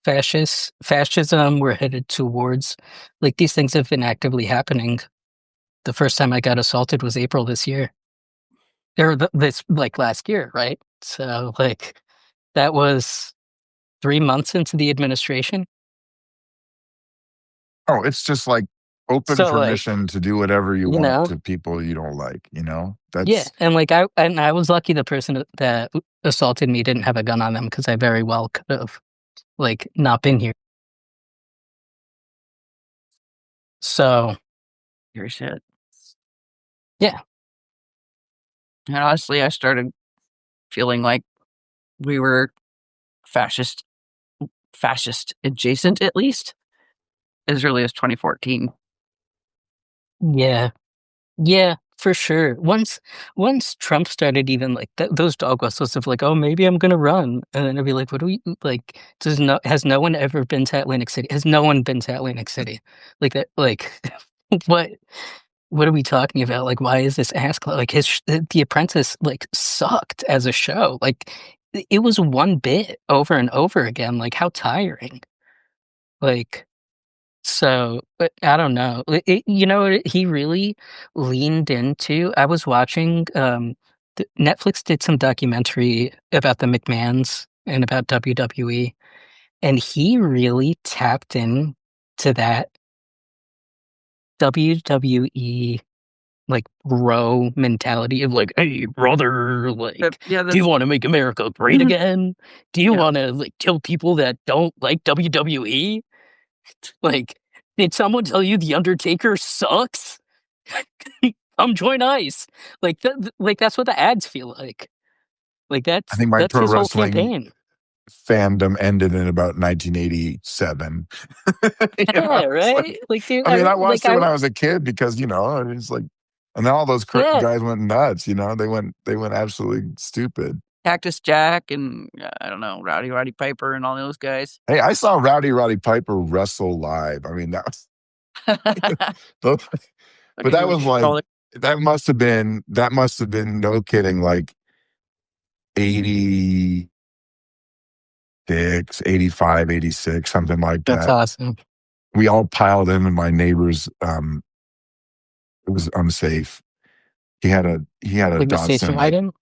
[SPEAKER 3] fascism, we're headed towards, like, these things have been actively happening. The first time I got assaulted was April this year. Or this, like, last year, right? So, like, that was 3 months into the administration.
[SPEAKER 2] Oh, it's just like open
[SPEAKER 3] So, like,
[SPEAKER 2] permission to do whatever you
[SPEAKER 3] you
[SPEAKER 2] want
[SPEAKER 3] know
[SPEAKER 2] to people you don't like, you know?
[SPEAKER 3] yeah,
[SPEAKER 2] That's
[SPEAKER 3] and, like, I was lucky the person that assaulted me didn't have a gun on them, because I very well could have, like, not been here. So,
[SPEAKER 1] your shit?
[SPEAKER 3] yeah.
[SPEAKER 1] And honestly, I started feeling like we were fascist fascist adjacent, at least, as early as 2014.
[SPEAKER 3] Yeah. Yeah, for sure. Once Trump started, even, like, those dog whistles of, like, "Oh, maybe I'm gonna run," and then I'd be like, "What do we like? Has no one ever been to Atlantic City? Has no one been to Atlantic City? Like that? Like, what? What are we talking about? Like, why is this like, The Apprentice, like, sucked as a show. Like, it was one bit over and over again. Like, how tiring. Like." So, but I don't know. What he really leaned into? I was watching, Netflix did some documentary about the McMahons and about WWE, and he really tapped in to that WWE, like, bro mentality of, like, "Hey, brother, like,
[SPEAKER 1] Yeah,
[SPEAKER 3] do you
[SPEAKER 1] that's
[SPEAKER 3] wanna make America great
[SPEAKER 1] Mhm.
[SPEAKER 3] again? Do you
[SPEAKER 1] Yeah.
[SPEAKER 3] wanna, like, kill people that don't like WWE? Like, did someone tell you The Undertaker sucks? Come join ICE." Like, that's what the ads feel like. Like,
[SPEAKER 2] I
[SPEAKER 3] that's
[SPEAKER 2] think my
[SPEAKER 3] that's
[SPEAKER 2] pro
[SPEAKER 3] his whole
[SPEAKER 2] wrestling
[SPEAKER 3] campaign.
[SPEAKER 2] fandom ended in about 1987.
[SPEAKER 3] Yeah,
[SPEAKER 2] It's like,
[SPEAKER 3] right? Like, dude,
[SPEAKER 2] I
[SPEAKER 3] I
[SPEAKER 2] mean, I
[SPEAKER 3] like,
[SPEAKER 2] watched it when I was a kid because, it's like, and then all those
[SPEAKER 3] yeah,
[SPEAKER 2] guys went nuts, they went absolutely stupid.
[SPEAKER 1] Cactus Jack and, I don't know, Rowdy Piper and all those guys.
[SPEAKER 2] Hey, I saw Roddy Piper wrestle live. I mean, that was, but
[SPEAKER 1] Fucking
[SPEAKER 2] that was like,
[SPEAKER 1] roller
[SPEAKER 2] that must have been no kidding, like 86, 85, 86, something like
[SPEAKER 3] that's
[SPEAKER 2] that.
[SPEAKER 3] awesome.
[SPEAKER 2] We all piled in my neighbor's, it was unsafe. He had a
[SPEAKER 3] Like the station
[SPEAKER 2] Datsun, like,
[SPEAKER 3] wagon?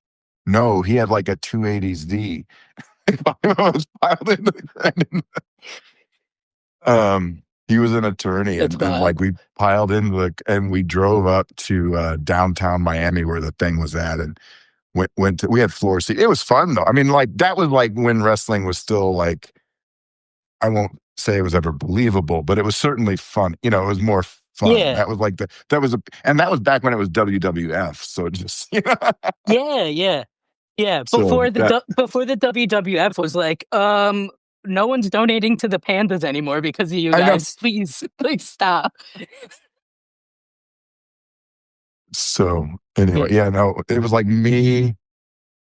[SPEAKER 2] no, he had like a 280s D. I was piled in he was an attorney,
[SPEAKER 3] That's
[SPEAKER 2] and like
[SPEAKER 3] wild.
[SPEAKER 2] we piled in and we drove up to downtown Miami where the thing was at, and we had floor seat. It was fun though. I mean, like that was like when wrestling was still like, I won't say it was ever believable, but it was certainly fun. It was more fun.
[SPEAKER 3] Yeah.
[SPEAKER 2] That was like and that was back when it was WWF. So just,
[SPEAKER 3] Yeah, yeah. Yeah,
[SPEAKER 2] so that,
[SPEAKER 3] before the WWF was like, "No one's donating to the pandas anymore because of you
[SPEAKER 2] I know.
[SPEAKER 3] guys. Please stop."
[SPEAKER 2] So anyway,
[SPEAKER 3] Yeah.
[SPEAKER 2] yeah, no, it was like me,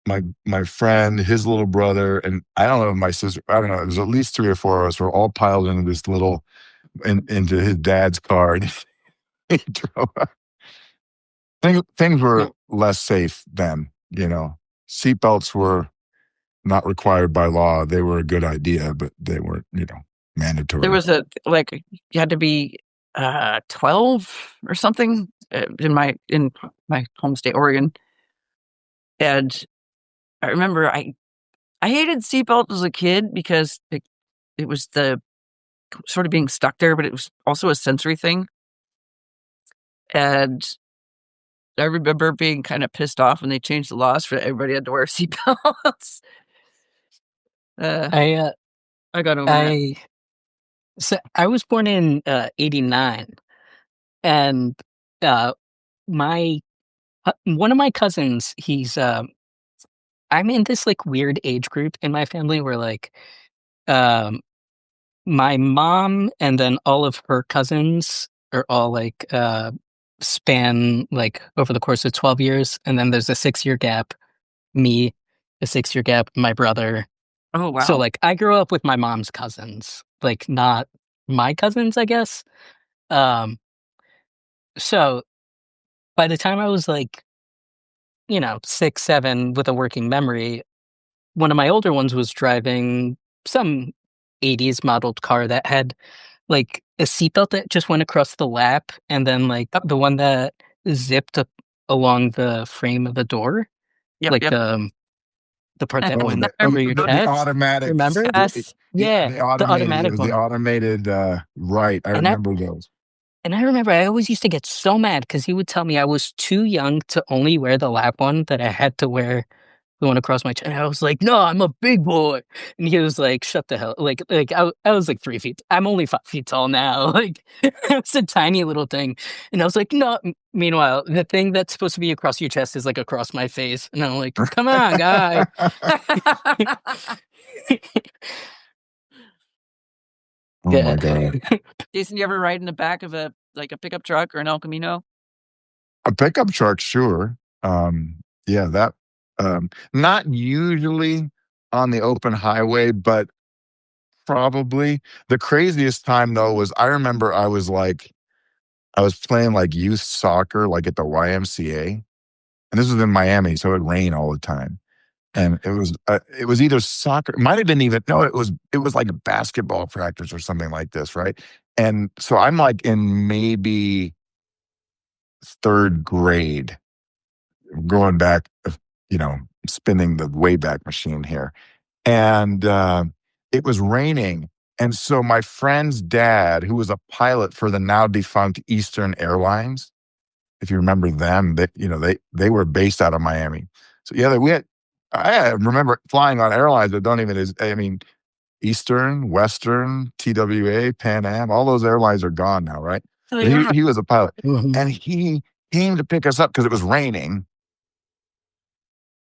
[SPEAKER 2] my friend, his little brother, and I don't know, my sister. I don't know. It was at least three or four of us were all piled into this into his dad's car, and he drove. Things
[SPEAKER 3] Yeah.
[SPEAKER 2] were less safe then. Seatbelts were not required by law. They were a good idea, but they weren't,
[SPEAKER 1] There
[SPEAKER 2] mandatory.
[SPEAKER 1] was you had to be, 12 or something, in my home state, Oregon, and I remember I hated seatbelts as a kid because it was the sort of being stuck there, but it was also a sensory thing, and I remember being kinda pissed off when they changed the laws for everybody had to wear seatbelts. Uh,
[SPEAKER 3] I, uh,
[SPEAKER 1] I got over that.
[SPEAKER 3] I so I was born in, '89, and, uh, my one of my cousins, I'm in this, like, weird age group in my family where, like, um, my mom and then all of her cousins are all like span like over the course of 12 years, and then there's a 6-year gap. Me, a 6-year gap. My brother.
[SPEAKER 1] Oh,
[SPEAKER 3] So
[SPEAKER 1] wow.
[SPEAKER 3] like I grew up with my mom's cousins, like not my cousins, I guess. Um, so by the time I was like, 6, 7 with a working memory, one of my older ones was driving some 80s modeled car that had like a seatbelt that just went across the lap, and then like
[SPEAKER 1] Yep,
[SPEAKER 3] the one that zipped up along the frame of the door,
[SPEAKER 1] yep,
[SPEAKER 3] like
[SPEAKER 1] yep.
[SPEAKER 3] the part that
[SPEAKER 2] Oh,
[SPEAKER 3] went
[SPEAKER 1] I
[SPEAKER 3] over your
[SPEAKER 2] the
[SPEAKER 3] chest.
[SPEAKER 2] automatics.
[SPEAKER 3] Remember?
[SPEAKER 1] Yes.
[SPEAKER 3] Yeah,
[SPEAKER 2] The
[SPEAKER 3] the
[SPEAKER 2] automated. It
[SPEAKER 3] automatic
[SPEAKER 2] was the
[SPEAKER 3] one.
[SPEAKER 2] automated. Right. I
[SPEAKER 3] And I
[SPEAKER 2] remember those.
[SPEAKER 3] and I remember I always used to get so mad because he would tell me I was too young to only wear the lap one, that I had to wear the one across my chest. And I was like, "No, I'm a big boy." And he was like, "Shut the hell!" I was like 3 feet. I'm only 5 feet tall now. Like it's a tiny little thing. And I was like, "No." Meanwhile, the thing that's supposed to be across your chest is like across my face, and I'm like, "Come on, guy."
[SPEAKER 2] Oh my
[SPEAKER 3] Yeah.
[SPEAKER 2] god.
[SPEAKER 1] Jason, you ever ride in the back of a pickup truck or an El Camino?
[SPEAKER 2] A pickup truck, sure. Yeah, that not usually on the open highway, but probably. The craziest time though was I remember I was playing like youth soccer like at the YMCA. And this was in Miami, so it rained all the time. And it was either soccer, it might have been even no, it was like a basketball practice or something like this, right? And so I'm like in maybe third grade, going back, you know, spinning the Wayback Machine here. And it was raining. And so my friend's dad, who was a pilot for the now defunct Eastern Airlines, if you remember them, they were based out of Miami. So yeah, I remember flying on airlines that don't even, I mean, Eastern, Western, TWA, Pan Am, all those airlines are gone now, right?
[SPEAKER 1] Oh,
[SPEAKER 2] But
[SPEAKER 1] yeah.
[SPEAKER 2] he was a pilot.
[SPEAKER 3] Mhm.
[SPEAKER 2] And he came to pick us up because it was raining.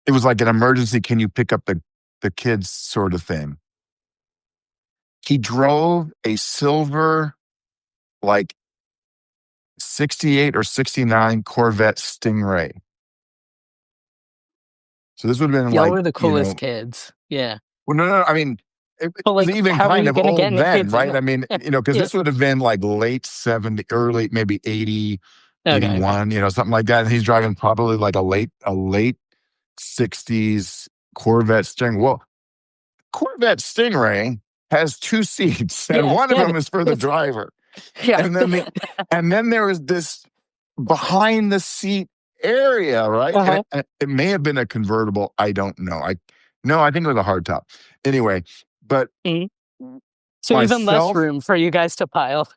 [SPEAKER 2] It was like an emergency, can you pick up the kids sort of thing. He drove a silver, like 68 or 69 Corvette Stingray. So this would have been
[SPEAKER 3] Y'all
[SPEAKER 2] like,
[SPEAKER 3] were the coolest kids. Yeah.
[SPEAKER 2] well, no, I mean, it
[SPEAKER 3] But
[SPEAKER 2] was
[SPEAKER 3] like,
[SPEAKER 2] even
[SPEAKER 3] how are
[SPEAKER 2] kind
[SPEAKER 3] you
[SPEAKER 2] of
[SPEAKER 3] gonna get
[SPEAKER 2] old
[SPEAKER 3] in the
[SPEAKER 2] then,
[SPEAKER 3] kids?
[SPEAKER 2] right? I mean, because
[SPEAKER 3] Yeah.
[SPEAKER 2] this would have been like late 70, early, maybe 80,
[SPEAKER 3] Okay.
[SPEAKER 2] 81, something like that. And he's driving probably like a late 60s Corvette Stingray. Well, Corvette Stingray has two seats, and
[SPEAKER 3] Yeah.
[SPEAKER 2] one of
[SPEAKER 3] Yeah.
[SPEAKER 2] them is for the driver.
[SPEAKER 1] Yeah.
[SPEAKER 2] And then and then there was this behind the seat area, right? And
[SPEAKER 3] Uh-huh.
[SPEAKER 2] it may have been a convertible. I don't know. No, I think it was a hardtop. Anyway, but
[SPEAKER 3] Mhm. So even less
[SPEAKER 2] myself,
[SPEAKER 3] room for you guys to pile.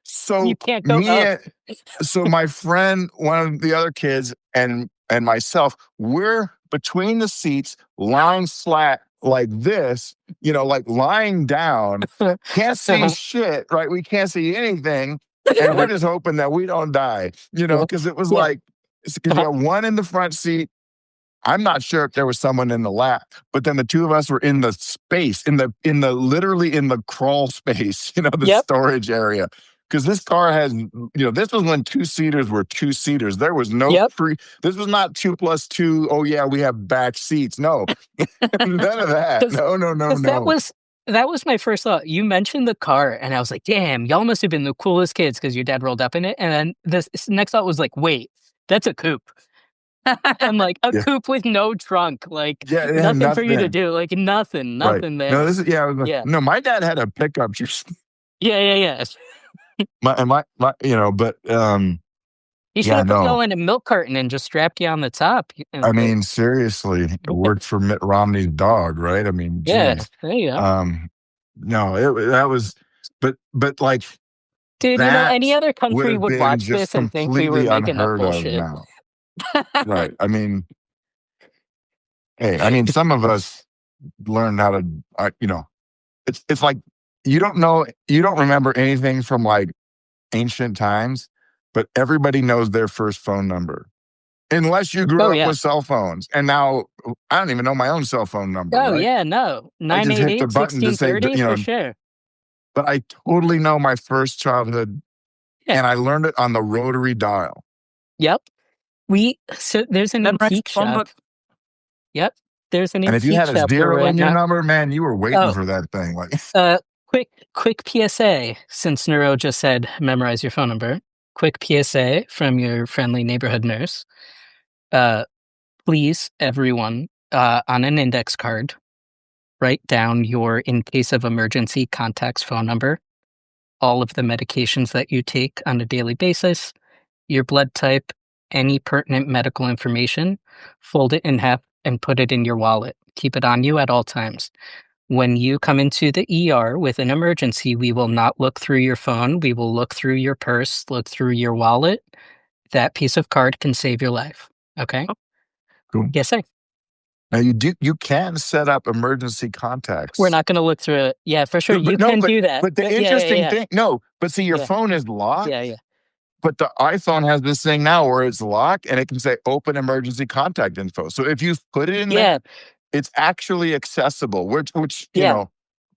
[SPEAKER 3] You
[SPEAKER 2] so
[SPEAKER 3] can't go
[SPEAKER 2] me,
[SPEAKER 3] up.
[SPEAKER 2] so my friend, one of the other kids, and myself, we're between the seats, lying flat like this, like lying down, can't see
[SPEAKER 3] Uh-huh.
[SPEAKER 2] shit, right? We can't see anything. And we're
[SPEAKER 3] Uh-huh.
[SPEAKER 2] just hoping that we don't die,
[SPEAKER 3] Uh-huh.
[SPEAKER 2] because it was
[SPEAKER 3] Yeah.
[SPEAKER 2] like, because you
[SPEAKER 3] Uh-huh.
[SPEAKER 2] got one in the front seat. I'm not sure if there was someone in the lap, but then the two of us were in the space, literally in the crawl space, the
[SPEAKER 3] Yep.
[SPEAKER 2] storage area. Because this car has, this was when two-seaters were two-seaters. There was no
[SPEAKER 3] Yep.
[SPEAKER 2] this was not 2+2. Oh yeah, we have back seats. No, none of that.
[SPEAKER 3] Because
[SPEAKER 2] No, no, no,
[SPEAKER 3] because that
[SPEAKER 2] no.
[SPEAKER 3] was that was my first thought. You mentioned the car, and I was like, "Damn, y'all must have been the coolest kids because your dad rolled up in it." And then this next thought was like, "Wait, that's a coupe." I'm like, a
[SPEAKER 2] Yeah,
[SPEAKER 3] coupe with no trunk, like
[SPEAKER 2] yeah, it had
[SPEAKER 3] nothing for you to
[SPEAKER 2] nothing.
[SPEAKER 3] do, like nothing,
[SPEAKER 2] Right.
[SPEAKER 3] nothing
[SPEAKER 2] No,
[SPEAKER 3] there.
[SPEAKER 2] this is yeah.
[SPEAKER 3] Yeah.
[SPEAKER 2] No, my dad had a pickup.
[SPEAKER 3] Yeah, yeah, yeah.
[SPEAKER 2] But
[SPEAKER 3] He should
[SPEAKER 2] yeah,
[SPEAKER 3] have put
[SPEAKER 2] no.
[SPEAKER 3] y'all in a milk carton and just strapped you on the top.
[SPEAKER 2] I
[SPEAKER 3] Like,
[SPEAKER 2] mean, seriously, it worked for Mitt Romney's dog, right? I mean,
[SPEAKER 3] yeah,
[SPEAKER 2] geez.
[SPEAKER 3] there you go.
[SPEAKER 2] No, that was, but like
[SPEAKER 3] Dude,
[SPEAKER 2] that
[SPEAKER 3] any other
[SPEAKER 2] would
[SPEAKER 3] country
[SPEAKER 2] have
[SPEAKER 3] would
[SPEAKER 2] been
[SPEAKER 3] watch
[SPEAKER 2] just
[SPEAKER 3] this and think we were
[SPEAKER 2] completely
[SPEAKER 3] making up
[SPEAKER 2] unheard of
[SPEAKER 3] bullshit.
[SPEAKER 2] now. Right. I mean, hey, I mean, some of us learned how to, it's like you don't remember anything from like ancient times, but everybody knows their first phone number. Unless you grew
[SPEAKER 3] Oh,
[SPEAKER 2] up
[SPEAKER 3] yeah.
[SPEAKER 2] with cell phones. And now I don't even know my own cell phone number,
[SPEAKER 3] Oh,
[SPEAKER 2] right?
[SPEAKER 3] yeah, no.
[SPEAKER 2] I just hit the
[SPEAKER 3] 988
[SPEAKER 2] button to say,
[SPEAKER 3] 1630 for sure.
[SPEAKER 2] but I totally know my first childhood
[SPEAKER 3] Yeah.
[SPEAKER 2] And I learned it on the rotary dial.
[SPEAKER 3] Yep. So there's an
[SPEAKER 1] Memorize
[SPEAKER 3] antique
[SPEAKER 1] the phone
[SPEAKER 3] shop.
[SPEAKER 1] book.
[SPEAKER 3] Yep. There's an
[SPEAKER 2] And if you
[SPEAKER 3] antique
[SPEAKER 2] had a
[SPEAKER 3] shop where
[SPEAKER 2] zero
[SPEAKER 3] right
[SPEAKER 2] in your
[SPEAKER 3] now.
[SPEAKER 2] number, man, you were waiting
[SPEAKER 3] Oh,
[SPEAKER 2] for that thing. Like,
[SPEAKER 3] quick PSA, since Neuro just said memorize your phone number. Quick PSA from your friendly neighborhood nurse. Please, everyone, on an index card, write down your in case of emergency contacts phone number, all of the medications that you take on a daily basis, your blood type, any pertinent medical information, fold it in half and put it in your wallet. Keep it on you at all times. When you come into the ER with an emergency, we will not look through your phone. We will look through your purse, look through your wallet. That piece of card can save your life. Okay?
[SPEAKER 2] cool.
[SPEAKER 3] Yes, sir.
[SPEAKER 2] Now you can set up emergency contacts.
[SPEAKER 3] We're not going to look through it. Yeah, for sure. You can do that.
[SPEAKER 2] But the interesting thing, but see, your
[SPEAKER 3] Yeah.
[SPEAKER 2] phone is locked.
[SPEAKER 3] Yeah.
[SPEAKER 2] But the iPhone has this thing now where it's locked and it can say open emergency contact info. So if you put it in there, it's actually accessible, which you know,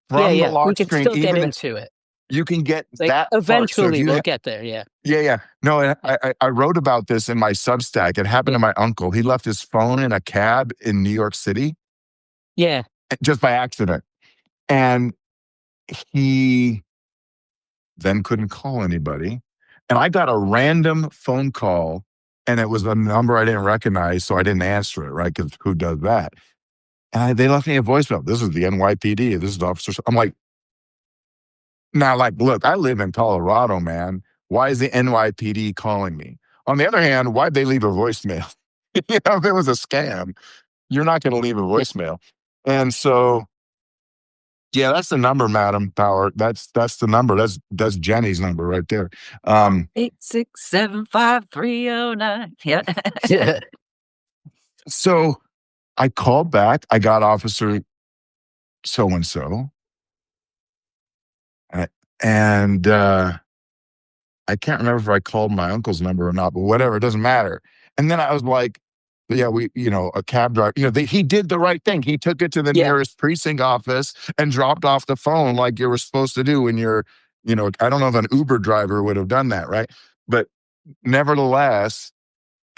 [SPEAKER 2] from the lock
[SPEAKER 3] we can
[SPEAKER 2] screen,
[SPEAKER 3] still get
[SPEAKER 2] even
[SPEAKER 3] into it.
[SPEAKER 2] you can get
[SPEAKER 3] Like,
[SPEAKER 2] that
[SPEAKER 3] eventually
[SPEAKER 2] part. So
[SPEAKER 3] we'll get there. Yeah.
[SPEAKER 2] Yeah. No, and I wrote about this in my Substack. It happened to my uncle. He left his phone in a cab in New York City.
[SPEAKER 3] Yeah.
[SPEAKER 2] Just by accident. And he then couldn't call anybody. And I got a random phone call, and it was a number I didn't recognize, so I didn't answer it, right? Because who does that? And they left me a voicemail. This is the NYPD. This is Officer. I'm like, now, like, look, I live in Colorado, man. Why is the NYPD calling me? On the other hand, why'd they leave a voicemail? You know, if it was a scam, you're not going to leave a voicemail. And so, yeah, that's the number, Madam Power. That's the number. That's Jenny's number right there.
[SPEAKER 1] 8675309. Yeah.
[SPEAKER 2] So I called back. I got Officer so and so, and I can't remember if I called my uncle's number or not, but whatever, it doesn't matter. And then I was like, yeah, a cab driver, he did the right thing. He took it to the nearest precinct office and dropped off the phone like you were supposed to do when you're, I don't know if an Uber driver would have done that, right? But nevertheless,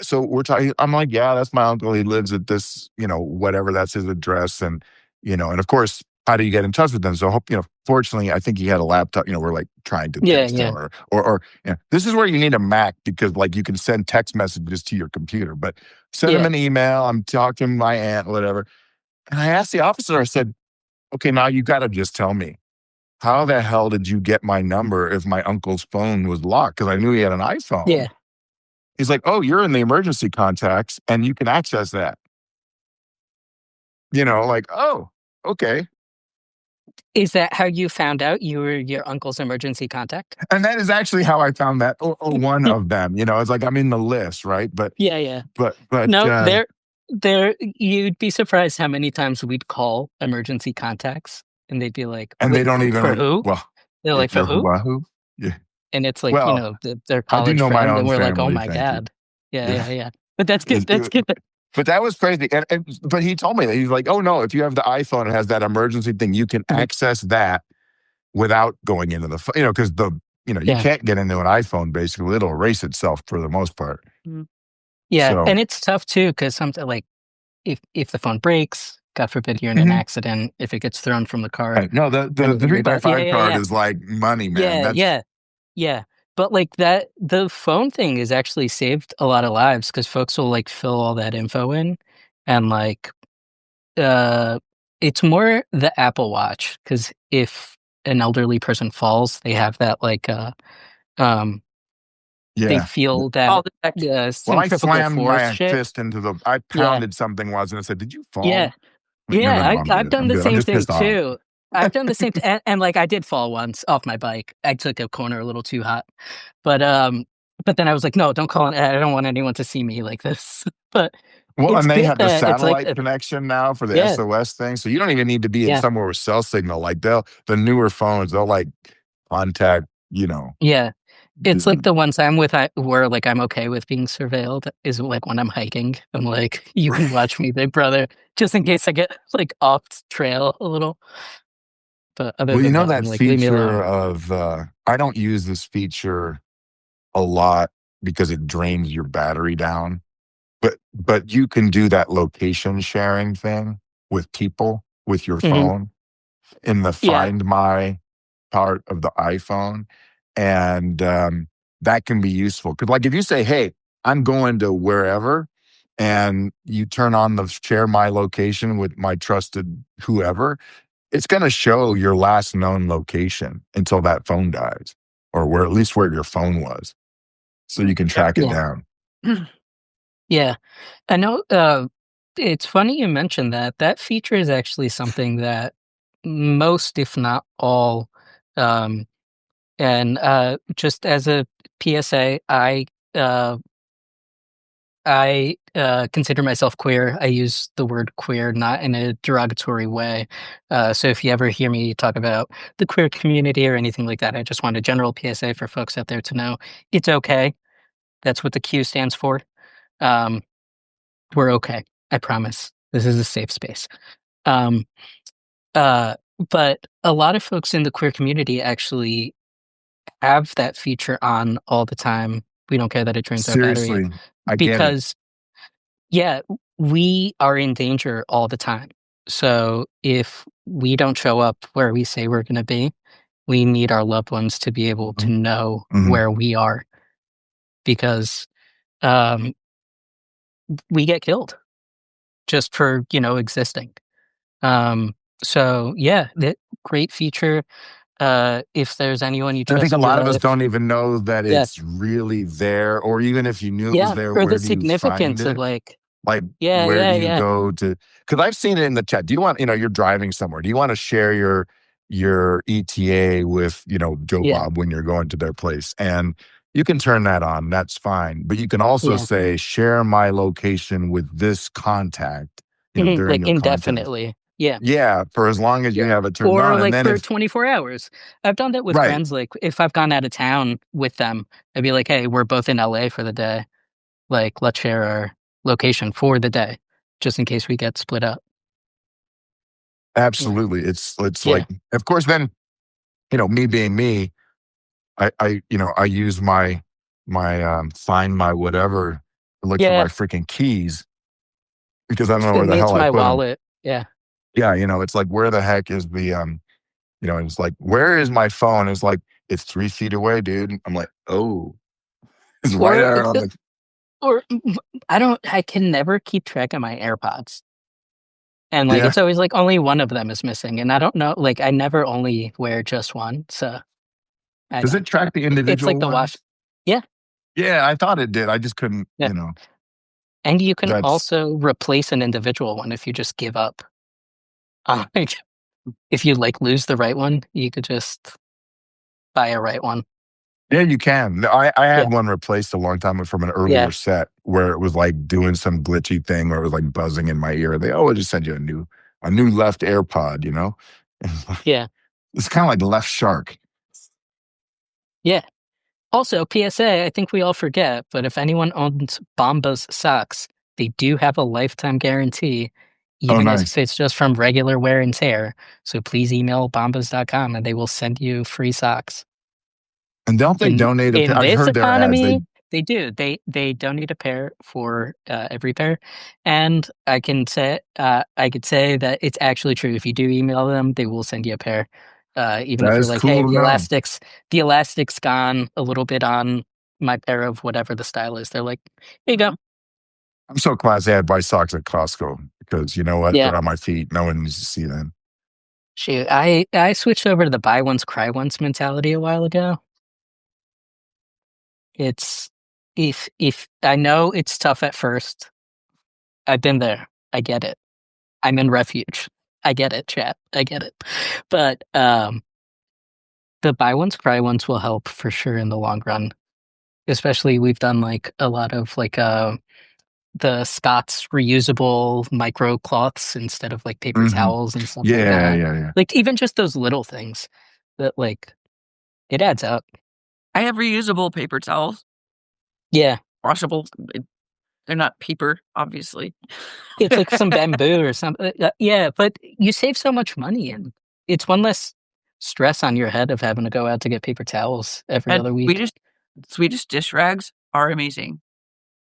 [SPEAKER 2] so we're talking, I'm like, yeah, that's my uncle. He lives at this, whatever, that's his address. And, and of course, how do you get in touch with them? So, fortunately, I think he had a laptop, we're like trying to text him or this is where you need a Mac because like you can send text messages to your computer, but send him an email. I'm talking to my aunt, whatever. And I asked the officer, I said, okay, now you got to just tell me, how the hell did you get my number if my uncle's phone was locked? Because I knew he had an iPhone.
[SPEAKER 3] Yeah.
[SPEAKER 2] He's like, oh, you're in the emergency contacts and you can access that. Like, oh, okay.
[SPEAKER 3] Is that how you found out you were your uncle's emergency contact?
[SPEAKER 2] And that is actually how I found that, or one of them. It's like I'm in the list, right? But
[SPEAKER 3] yeah.
[SPEAKER 2] But
[SPEAKER 3] no, there. You'd be surprised how many times we'd call emergency contacts, and they'd be like,
[SPEAKER 2] and they don't even
[SPEAKER 3] for who?
[SPEAKER 2] Well,
[SPEAKER 3] they're like, for who?
[SPEAKER 2] Who? Yeah.
[SPEAKER 3] And it's like, their
[SPEAKER 2] I do
[SPEAKER 3] college
[SPEAKER 2] know my
[SPEAKER 3] friend,
[SPEAKER 2] own
[SPEAKER 3] and we're like, oh
[SPEAKER 2] family,
[SPEAKER 3] my
[SPEAKER 2] thank you.
[SPEAKER 3] God. Yeah. But that's good. That's good.
[SPEAKER 2] But that was crazy. But he told me that he's like, oh no, if you have the iPhone, it has that emergency thing. You can access that without going into the, because you can't get into an iPhone. Basically, it'll erase itself for the most part.
[SPEAKER 3] Yeah,
[SPEAKER 2] So,
[SPEAKER 3] and it's tough too because sometimes, like, if the phone breaks, God forbid you're in an accident, if it gets thrown from the car.
[SPEAKER 2] Right. No, the 3x5 card is like money, man.
[SPEAKER 3] Yeah. But like that, the phone thing has actually saved a lot of lives because folks will like fill all that info in, and like, it's more the Apple Watch because if an elderly person falls, they have that like, they feel that
[SPEAKER 2] when I slammed my
[SPEAKER 3] shit.
[SPEAKER 2] fist into I pounded something once and I said, "Did you fall?"
[SPEAKER 3] Yeah. I've done the same thing too. I've done the same and like I did fall once off my bike. I took a corner a little too hot. But then I was like, no, don't call it. I don't want anyone to see me like this. But
[SPEAKER 2] and they have the satellite connection now for the SOS thing. So you don't even need to be in somewhere with cell signal. Like the newer phones, they'll like contact,
[SPEAKER 3] Yeah. It's like the ones I'm with where like I'm okay with being surveilled is like when I'm hiking. I'm like, you can watch me, big brother, just in case I get like off trail a little. But other than
[SPEAKER 2] that
[SPEAKER 3] like,
[SPEAKER 2] feature of I don't use this feature a lot because it drains your battery down. But you can do that location sharing thing with people with your
[SPEAKER 3] Mhm.
[SPEAKER 2] phone in the
[SPEAKER 3] Yeah.
[SPEAKER 2] Find My part of the iPhone, and that can be useful. Because like if you say, "Hey, I'm going to wherever," and you turn on the share my location with my trusted whoever, it's going to show your last known location until that phone dies, or where at least where your phone was, so you can
[SPEAKER 1] Yep.
[SPEAKER 2] track it
[SPEAKER 3] Yeah.
[SPEAKER 2] down.
[SPEAKER 3] Yeah. I know, it's funny you mentioned that. That feature is actually something that most, if not all, um, and, just as a PSA, uh consider myself queer. I use the word queer not in a derogatory way. So if you ever hear me talk about the queer community or anything like that, I just want a general PSA for folks out there to know it's okay. That's what the Q stands for. Um, we're okay. I promise. This is a safe space. Um, uh, but a lot of folks in the queer community actually have that feature on all the time. We don't care that it drains our battery
[SPEAKER 2] Seriously, I get it.
[SPEAKER 3] because yeah, we are in danger all the time. So if we don't show up where we say we're going to be, we need our loved ones to be able to
[SPEAKER 2] Mhm,
[SPEAKER 3] know
[SPEAKER 2] mhm.
[SPEAKER 3] where we are because um, we get killed just for existing. Um, so yeah, that great feature. If there's anyone you
[SPEAKER 2] And I think
[SPEAKER 3] trust
[SPEAKER 2] a
[SPEAKER 3] in your
[SPEAKER 2] lot of us
[SPEAKER 3] life,
[SPEAKER 2] don't even know that
[SPEAKER 3] yeah,
[SPEAKER 2] it's really there, or even if you knew it was
[SPEAKER 3] yeah,
[SPEAKER 2] there,
[SPEAKER 3] or the
[SPEAKER 2] where do you find
[SPEAKER 3] significance of
[SPEAKER 2] it?
[SPEAKER 3] like,
[SPEAKER 2] Like,
[SPEAKER 3] yeah,
[SPEAKER 2] where
[SPEAKER 3] yeah,
[SPEAKER 2] do you
[SPEAKER 3] yeah,
[SPEAKER 2] go to? Because I've seen it in the chat. Do you want, you're driving somewhere. Do you want to share your ETA with, Joe
[SPEAKER 3] yeah,
[SPEAKER 2] Bob when you're going to their place? And you can turn that on. That's fine. But you can also
[SPEAKER 3] yeah,
[SPEAKER 2] say, share my location with this contact, during
[SPEAKER 3] like
[SPEAKER 2] your contacts.
[SPEAKER 3] indefinitely, yeah.
[SPEAKER 2] Yeah, for as long as you
[SPEAKER 3] Yeah.
[SPEAKER 2] have it turned
[SPEAKER 3] Or
[SPEAKER 2] on. And
[SPEAKER 3] like
[SPEAKER 2] then
[SPEAKER 3] for
[SPEAKER 2] if,
[SPEAKER 3] 24 hours. I've done that with
[SPEAKER 2] right,
[SPEAKER 3] friends. Like if I've gone out of town with them, I'd be like, hey, we're both in LA for the day. Like, let's share our location for the day, just in case we get split up. Yeah.
[SPEAKER 2] absolutely. It's
[SPEAKER 3] Yeah.
[SPEAKER 2] like, of course, then, me being me, I use my find my whatever to look for my
[SPEAKER 3] Yeah.
[SPEAKER 2] freaking keys because I don't know
[SPEAKER 3] It
[SPEAKER 2] where the
[SPEAKER 3] needs
[SPEAKER 2] hell I
[SPEAKER 3] my
[SPEAKER 2] put them.
[SPEAKER 3] wallet. Yeah.
[SPEAKER 2] Yeah, it's like where the heck is the it's like where is my phone? It's like it's 3 feet away, dude. I'm like, oh, it's right
[SPEAKER 3] Or,
[SPEAKER 2] there on the.
[SPEAKER 3] or I can never keep track of my AirPods. And like,
[SPEAKER 2] Yeah.
[SPEAKER 3] it's always like only one of them is missing. And I don't know, like, I never only wear just one. So I
[SPEAKER 2] Does
[SPEAKER 3] don't,
[SPEAKER 2] it track the
[SPEAKER 3] it's like
[SPEAKER 2] individual
[SPEAKER 3] the wash.
[SPEAKER 2] ones?
[SPEAKER 3] Yeah.
[SPEAKER 2] Yeah, I thought it did. I just couldn't.
[SPEAKER 3] Yeah. And you can
[SPEAKER 2] That's
[SPEAKER 3] also replace an individual one if you just give up. Like, if you like lose the right one, you could just buy a right one.
[SPEAKER 2] Yeah, you can. No, I
[SPEAKER 3] Yeah,
[SPEAKER 2] had one replaced a long time from an earlier
[SPEAKER 3] yeah,
[SPEAKER 2] set where it was like doing some glitchy thing where it was like buzzing in my ear. We'll just send you a new left AirPod.
[SPEAKER 3] yeah,
[SPEAKER 2] It's kind of like left shark.
[SPEAKER 3] yeah. Also, PSA, I think we all forget, but if anyone owns Bombas socks, they do have a lifetime guarantee,
[SPEAKER 2] Oh,
[SPEAKER 3] even if
[SPEAKER 2] nice.
[SPEAKER 3] it's just from regular wear and tear. So please email bombas.com and they will send you free socks.
[SPEAKER 2] And don't they
[SPEAKER 3] in
[SPEAKER 2] donate
[SPEAKER 3] in
[SPEAKER 2] I've
[SPEAKER 3] this
[SPEAKER 2] heard their ads.
[SPEAKER 3] economy, they do. They donate a pair for every pair, and I could say that it's actually true. If you do email them, they will send you a pair. Even
[SPEAKER 2] That
[SPEAKER 3] if you're
[SPEAKER 2] is
[SPEAKER 3] like, hey,
[SPEAKER 2] cool to know.
[SPEAKER 3] the elastic's gone a little bit on my pair of whatever the style is. They're like, here you go.
[SPEAKER 2] I'm so classy. I buy socks at Costco because you know what?
[SPEAKER 3] Yeah.
[SPEAKER 2] They're on my feet. No one needs to see them.
[SPEAKER 3] Shoot, I switched over to the buy once cry once mentality a while ago. It's if I know it's tough at first. I've been there. I get it. I'm in refuge. I get it, chat. I get it. But the buy once cry once will help for sure in the long run. Especially we've done like a lot of like the Scott's reusable micro cloths instead of like paper
[SPEAKER 2] Hmm.
[SPEAKER 3] towels and stuff like
[SPEAKER 2] Yeah,
[SPEAKER 3] that.
[SPEAKER 2] yeah, yeah.
[SPEAKER 3] Like even just those little things that like it adds up.
[SPEAKER 1] I have reusable paper towels,
[SPEAKER 3] Yeah.
[SPEAKER 1] washable. They're not paper, obviously.
[SPEAKER 3] It's like some bamboo or something. Yeah, but you save so much money and it's one less stress on your head of having to go out to get paper towls every
[SPEAKER 1] And
[SPEAKER 3] other
[SPEAKER 1] we
[SPEAKER 3] week.
[SPEAKER 1] just Swedish dish rags are amazing.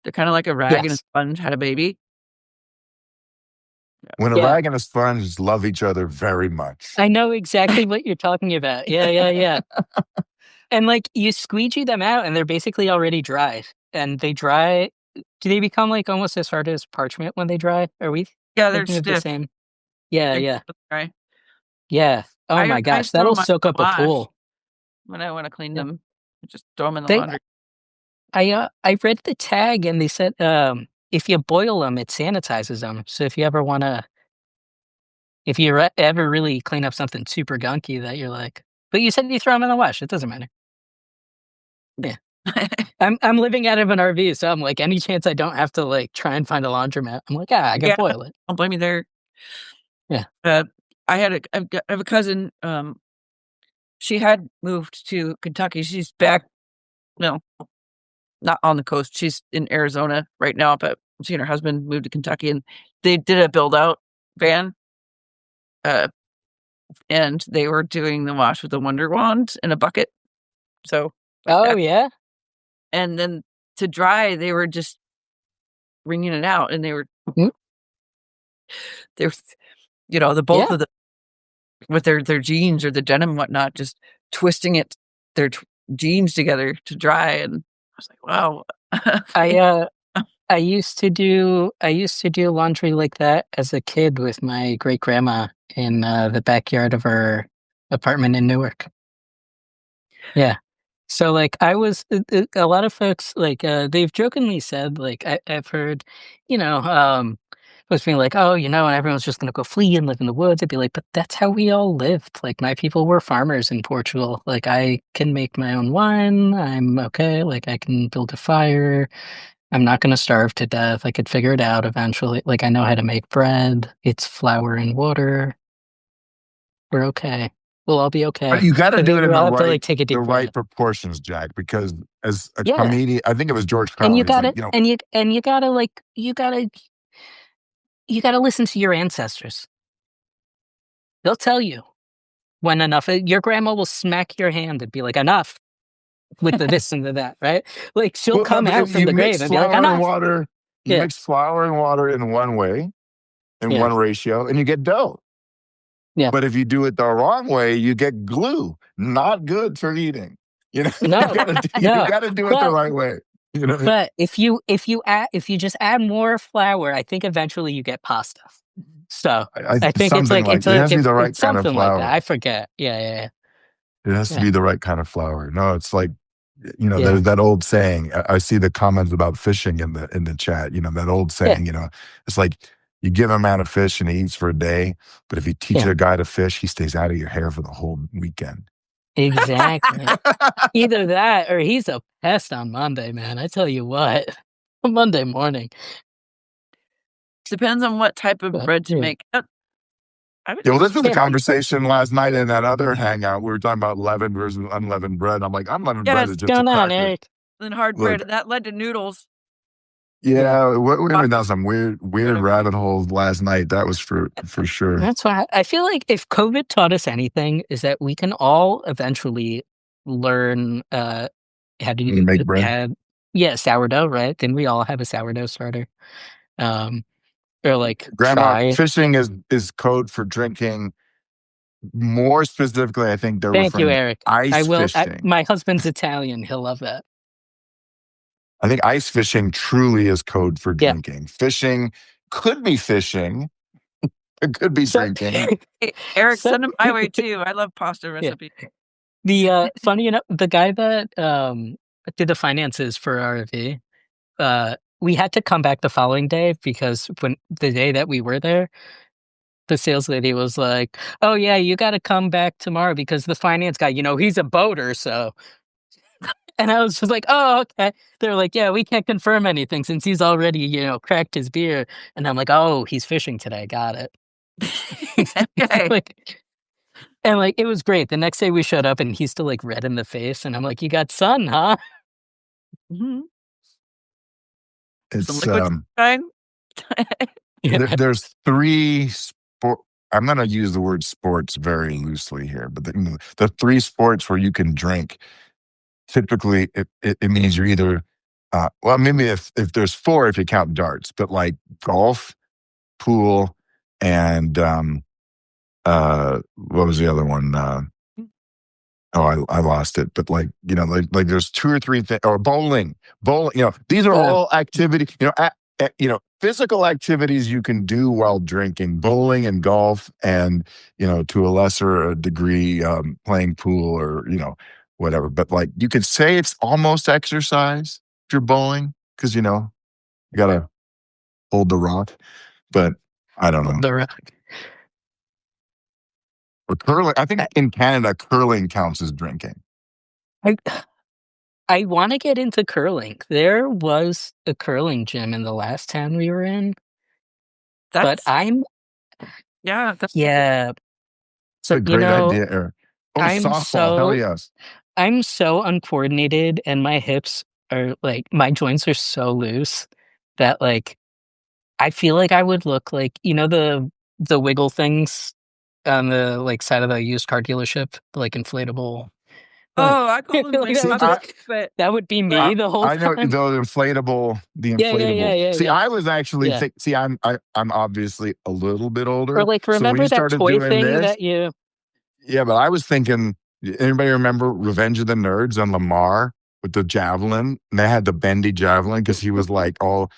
[SPEAKER 1] They're kind of like a rag and a
[SPEAKER 3] Yes.
[SPEAKER 1] sponge had a baby.
[SPEAKER 2] When a
[SPEAKER 3] Yeah.
[SPEAKER 2] rag and a sponge love each other very much.
[SPEAKER 3] I know exactly what you're talking about. Yeah. And like you squeegee them out and they're basically already dry. And they dry. Do they become like almost as hard as parchment when they dry? Are we
[SPEAKER 1] Yeah, they're
[SPEAKER 3] thinking of the
[SPEAKER 1] stiff.
[SPEAKER 3] same? Yeah.
[SPEAKER 1] Right.
[SPEAKER 3] Yeah. Oh my
[SPEAKER 1] I
[SPEAKER 3] gosh,
[SPEAKER 1] throw
[SPEAKER 3] that'll
[SPEAKER 1] them in
[SPEAKER 3] soak
[SPEAKER 1] the
[SPEAKER 3] up a
[SPEAKER 1] wash
[SPEAKER 3] pool.
[SPEAKER 1] when I want to clean
[SPEAKER 3] Yeah.
[SPEAKER 1] them. I just throw them in the
[SPEAKER 3] They
[SPEAKER 1] laundry.
[SPEAKER 3] I read the tag and they said if you boil them, it sanitizes them. So if you ever want to if you ever really clean up something super gunky that you're like, but you said you throw them in the wash, it doesn't matter. Yeah. I'm living out of an RV, so I'm like, any chance I don't have to like try and find a laundromat, I'm like, I can
[SPEAKER 1] Yeah,
[SPEAKER 3] boil it.
[SPEAKER 1] don't blame me there.
[SPEAKER 3] Yeah.
[SPEAKER 1] I have a cousin. She had moved to Kentucky. She's back. No, not on the coast. She's in Arizona right now, but she and her husband moved to Kentucky, and they did a build out van. And they were doing the wash with a wonder wand and a bucket. So, like
[SPEAKER 3] Oh
[SPEAKER 1] that.
[SPEAKER 3] yeah.
[SPEAKER 1] And then to dry, they were just wringing it out, and they were
[SPEAKER 3] Mhm.
[SPEAKER 1] the both
[SPEAKER 3] Yeah.
[SPEAKER 1] of them with their jeans or the denim and whatnot, just twisting their jeans together to dry. And I was like, wow. Okay.
[SPEAKER 3] I used to do laundry like that as a kid with my great grandma in the backyard of our apartment in Newark. Yeah. So like I was a lot of folks like they've jokingly said like I've heard, folks being like, oh, and everyone's just gonna go flee and live in the woods. I'd be like, but that's how we all lived. Like my people were farmers in Portugal. Like I can make my own wine. I'm okay. Like I can build a fire. I'm not gonna starve to death. I could figure it out eventually. Like I know how to make bread. It's flour and water. We're okay. We'll all be
[SPEAKER 2] But
[SPEAKER 3] okay.
[SPEAKER 2] you got to
[SPEAKER 3] But
[SPEAKER 2] do
[SPEAKER 3] then
[SPEAKER 2] it
[SPEAKER 3] we
[SPEAKER 2] in
[SPEAKER 3] all have to like take a
[SPEAKER 2] the
[SPEAKER 3] deep
[SPEAKER 2] right
[SPEAKER 3] breath.
[SPEAKER 2] proportions, Jack. Because as a
[SPEAKER 3] Yeah.
[SPEAKER 2] comedian, I think it was George
[SPEAKER 3] And
[SPEAKER 2] Carlin.
[SPEAKER 3] you
[SPEAKER 2] He's like,
[SPEAKER 3] gotta you gotta listen to your ancestors. They'll tell you when enough. Your grandma will smack your hand and be like, enough with the this and the that, right? Like she'll
[SPEAKER 2] well, no,
[SPEAKER 3] come
[SPEAKER 2] but
[SPEAKER 3] out
[SPEAKER 2] if
[SPEAKER 3] from
[SPEAKER 2] you
[SPEAKER 3] the grave
[SPEAKER 2] mix
[SPEAKER 3] and be like,
[SPEAKER 2] flour and
[SPEAKER 3] enough.
[SPEAKER 2] water, you
[SPEAKER 3] Yeah.
[SPEAKER 2] mix flour and water in one way, in
[SPEAKER 3] Yeah.
[SPEAKER 2] one ratio, and you get dough.
[SPEAKER 3] Yeah.
[SPEAKER 2] But if you do it the wrong way, you get glue. Not good for eating.
[SPEAKER 3] No,
[SPEAKER 2] You
[SPEAKER 3] no.
[SPEAKER 2] gotta do it the
[SPEAKER 3] But
[SPEAKER 2] right way.
[SPEAKER 3] but if you just add more flour, I think eventually you get pasta. So I think it's
[SPEAKER 2] Something
[SPEAKER 3] like
[SPEAKER 2] like it has to be the right
[SPEAKER 3] it's
[SPEAKER 2] kind of
[SPEAKER 3] something like that.
[SPEAKER 2] flour.
[SPEAKER 3] I forget. Yeah.
[SPEAKER 2] It has to
[SPEAKER 3] Yeah.
[SPEAKER 2] be the right kind of flour. No, it's like,
[SPEAKER 3] Yeah.
[SPEAKER 2] there's that old saying. I see the comments about fishing in the chat. That old
[SPEAKER 3] Yeah.
[SPEAKER 2] saying. It's like you give a man a fish and he eats for a day, but if you teach
[SPEAKER 3] Yeah.
[SPEAKER 2] a guy to fish, he stays out of your hair for the whole weekend.
[SPEAKER 3] Exactly. Either that or he's a pest on Monday, man. I tell you what. Monday morning.
[SPEAKER 1] Depends on what type of
[SPEAKER 3] But
[SPEAKER 1] bread to
[SPEAKER 3] yeah.
[SPEAKER 1] make. I would
[SPEAKER 2] Yeah, well, this was a
[SPEAKER 3] Yeah.
[SPEAKER 2] conversation last night in that other hangout. We were talking about leavened versus unleavened bread. I'm like, unleavened bread
[SPEAKER 1] yes,
[SPEAKER 2] is
[SPEAKER 3] What's
[SPEAKER 2] just a
[SPEAKER 3] going on,
[SPEAKER 2] cracker.
[SPEAKER 3] Eric?
[SPEAKER 1] then hard
[SPEAKER 2] Look,
[SPEAKER 1] bread, and that led to noodles.
[SPEAKER 2] yeah, we went down some weird
[SPEAKER 1] Whatever.
[SPEAKER 2] rabbit holes last night. That was for sure.
[SPEAKER 3] That's why I feel like if COVID taught us anything is that we can all eventually learn how to
[SPEAKER 2] Make bread.
[SPEAKER 3] sourdough, right? Then we all have a sourdough starter. Or like
[SPEAKER 2] Grandma,
[SPEAKER 3] try.
[SPEAKER 2] fishing is code for drinking. More specifically, I think they're
[SPEAKER 3] Thank you,
[SPEAKER 2] referring to
[SPEAKER 3] Eric.
[SPEAKER 2] ice fishing.
[SPEAKER 3] My husband's Italian. He'll love that.
[SPEAKER 2] I think ice fishing truly is code for
[SPEAKER 3] Yeah.
[SPEAKER 2] drinking. Fishing could be fishing. It could be
[SPEAKER 3] So,
[SPEAKER 2] drinking.
[SPEAKER 1] Hey, Eric,
[SPEAKER 3] so
[SPEAKER 1] send them my way too. I love pasta recipes.
[SPEAKER 3] the funny enough, the guy that did the finances for RV, we had to come back the following day because when the day that we were there, the sales lady was like, "Oh yeah, you got to come back tomorrow because the finance guy, he's a boater." So, and I was just like, "Oh, okay." They're like, "Yeah, we can't confirm anything since he's already, cracked his beer." And I'm like, "Oh, he's fishing today. Got it."
[SPEAKER 1] Okay.
[SPEAKER 3] And it was great. The next day we showed up and he's still like red in the face, and I'm like, "You got sun, huh?"
[SPEAKER 1] Mm-hmm. Some
[SPEAKER 2] It's
[SPEAKER 1] liquid sunshine.
[SPEAKER 2] there's three sport. I'm going to use the word sports very loosely here, but the three sports where you can drink typically it means you're either, well, maybe if there's four, if you count darts, but like golf, pool, and what was the other one? Oh, I lost it. But like, like there's two or three things, or bowling, these are
[SPEAKER 3] Uh,
[SPEAKER 2] all activity, physical activities you can do while drinking, bowling and golf, and, to a lesser degree, playing pool or, whatever. But like, you could say it's almost exercise if you're bowling, because, you got to hold the rock, but I don't know.
[SPEAKER 3] the rock.
[SPEAKER 2] Or curling. I think
[SPEAKER 3] I
[SPEAKER 2] in Canada, curling counts as drinking.
[SPEAKER 3] I, I want to get into curling. There was a curling gym in the last town we were in, but
[SPEAKER 1] That's
[SPEAKER 3] I'm
[SPEAKER 1] yeah, that's
[SPEAKER 3] yeah,
[SPEAKER 2] It's a
[SPEAKER 3] but
[SPEAKER 2] great idea, Eric. Oh,
[SPEAKER 3] I'm
[SPEAKER 2] softball. Hell
[SPEAKER 3] so
[SPEAKER 2] yes.
[SPEAKER 3] I'm so uncoordinated and my hips are like my joints are so loose that like I feel like I would look like the wiggle things on the like side of the used car dealership, like inflatable. Like,
[SPEAKER 1] I call them
[SPEAKER 3] like that
[SPEAKER 2] See,
[SPEAKER 3] would
[SPEAKER 1] inflatable,
[SPEAKER 3] just
[SPEAKER 1] but
[SPEAKER 3] that would be
[SPEAKER 1] but
[SPEAKER 2] I,
[SPEAKER 3] me the whole
[SPEAKER 2] I know
[SPEAKER 3] time.
[SPEAKER 2] the
[SPEAKER 3] Yeah, yeah,
[SPEAKER 2] inflatable.
[SPEAKER 3] yeah, yeah,
[SPEAKER 2] See,
[SPEAKER 3] yeah.
[SPEAKER 2] I was actually
[SPEAKER 3] Yeah.
[SPEAKER 2] see, I'm obviously a little bit
[SPEAKER 3] Or
[SPEAKER 2] older.
[SPEAKER 3] like
[SPEAKER 2] So when
[SPEAKER 3] remember
[SPEAKER 2] you
[SPEAKER 3] that
[SPEAKER 2] started
[SPEAKER 3] toy
[SPEAKER 2] doing
[SPEAKER 3] thing
[SPEAKER 2] this,
[SPEAKER 3] that you
[SPEAKER 2] yeah, but I was thinking, anybody remember Revenge of the Nerds on Lamar with the javelin? And they had the bendy javelin because he was like, oh,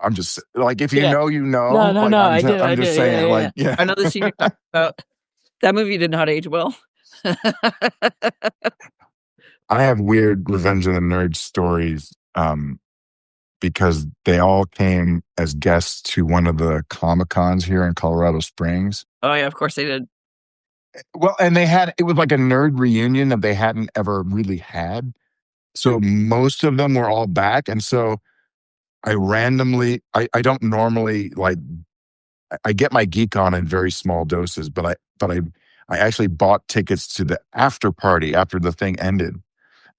[SPEAKER 2] I'm just like, if you
[SPEAKER 3] Yeah.
[SPEAKER 2] know,
[SPEAKER 3] No, no,
[SPEAKER 2] like,
[SPEAKER 3] no, I do,
[SPEAKER 2] I'm
[SPEAKER 3] I do.
[SPEAKER 2] just
[SPEAKER 3] Yeah,
[SPEAKER 2] saying,
[SPEAKER 3] yeah,
[SPEAKER 2] like,
[SPEAKER 3] yeah.
[SPEAKER 2] yeah.
[SPEAKER 1] I know the scene you're talking about. That movie did not age well.
[SPEAKER 2] I have weird Revenge of the Nerds stories. Because they all came as guests to one of the Comic Cons here in Colorado Springs.
[SPEAKER 1] Oh yeah, of course they did.
[SPEAKER 2] Well, and it was like a nerd reunion that they hadn't ever really had. So most of them were all back. And so I don't normally like, I get my geek on in very small doses, I actually bought tickets to the after party after the thing ended.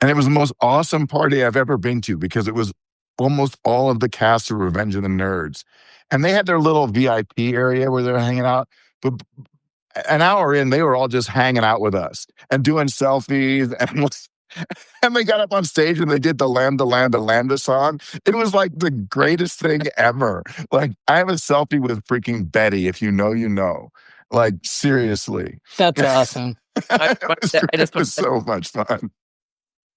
[SPEAKER 2] And it was the most awesome party I've ever been to because it was almost all of the cast of Revenge of the Nerds. And they had their little VIP area where they were hanging out. But an hour in, they were all just hanging out with us and doing selfies. And they got up on stage and they did the Lambda Lambda Lambda song. It was like the greatest thing ever. Like, I have a selfie with freaking Betty. If you know, you know. Like, seriously.
[SPEAKER 3] That's awesome.
[SPEAKER 1] I
[SPEAKER 2] It
[SPEAKER 1] just
[SPEAKER 2] was so much fun.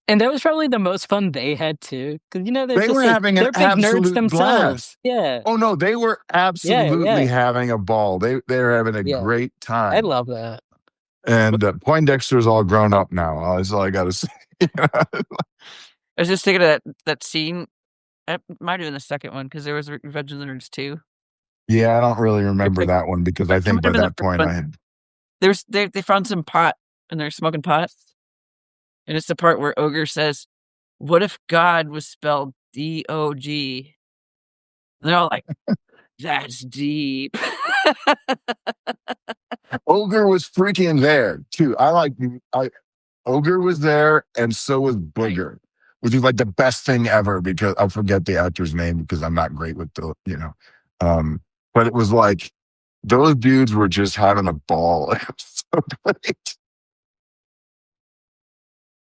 [SPEAKER 3] And that was probably the most fun they had too, because they're
[SPEAKER 2] They were
[SPEAKER 3] just like
[SPEAKER 2] having an
[SPEAKER 3] they're big nerds
[SPEAKER 2] absolute
[SPEAKER 3] themselves.
[SPEAKER 2] blast.
[SPEAKER 3] Yeah,
[SPEAKER 2] Oh no, they were
[SPEAKER 3] yeah,
[SPEAKER 2] absolutely
[SPEAKER 3] yeah,
[SPEAKER 2] having a ball. They were having a
[SPEAKER 3] yeah.
[SPEAKER 2] great
[SPEAKER 3] I
[SPEAKER 2] time.
[SPEAKER 3] love that.
[SPEAKER 2] And Poindexter's all grown up now. That's all I got to say.
[SPEAKER 1] I was just thinking of that scene. It might have been the second one because there was Revenge of the Nerds 2.
[SPEAKER 2] Yeah, I don't really remember that one because I
[SPEAKER 1] It
[SPEAKER 2] think
[SPEAKER 1] might have
[SPEAKER 2] by
[SPEAKER 1] been the
[SPEAKER 2] that
[SPEAKER 1] first
[SPEAKER 2] point
[SPEAKER 1] one.
[SPEAKER 2] I had.
[SPEAKER 1] They found some pot and they're smoking pot, and it's the part where Ogre says, "What if God was spelled Dog?" And they're all like, "That's deep."
[SPEAKER 2] Ogre was freaking there too. Ogre was there, and so was Booger, which is like the best thing ever because I'll forget the actor's name because I'm not great with Um, but it was like those dudes were just having a ball. It was so great.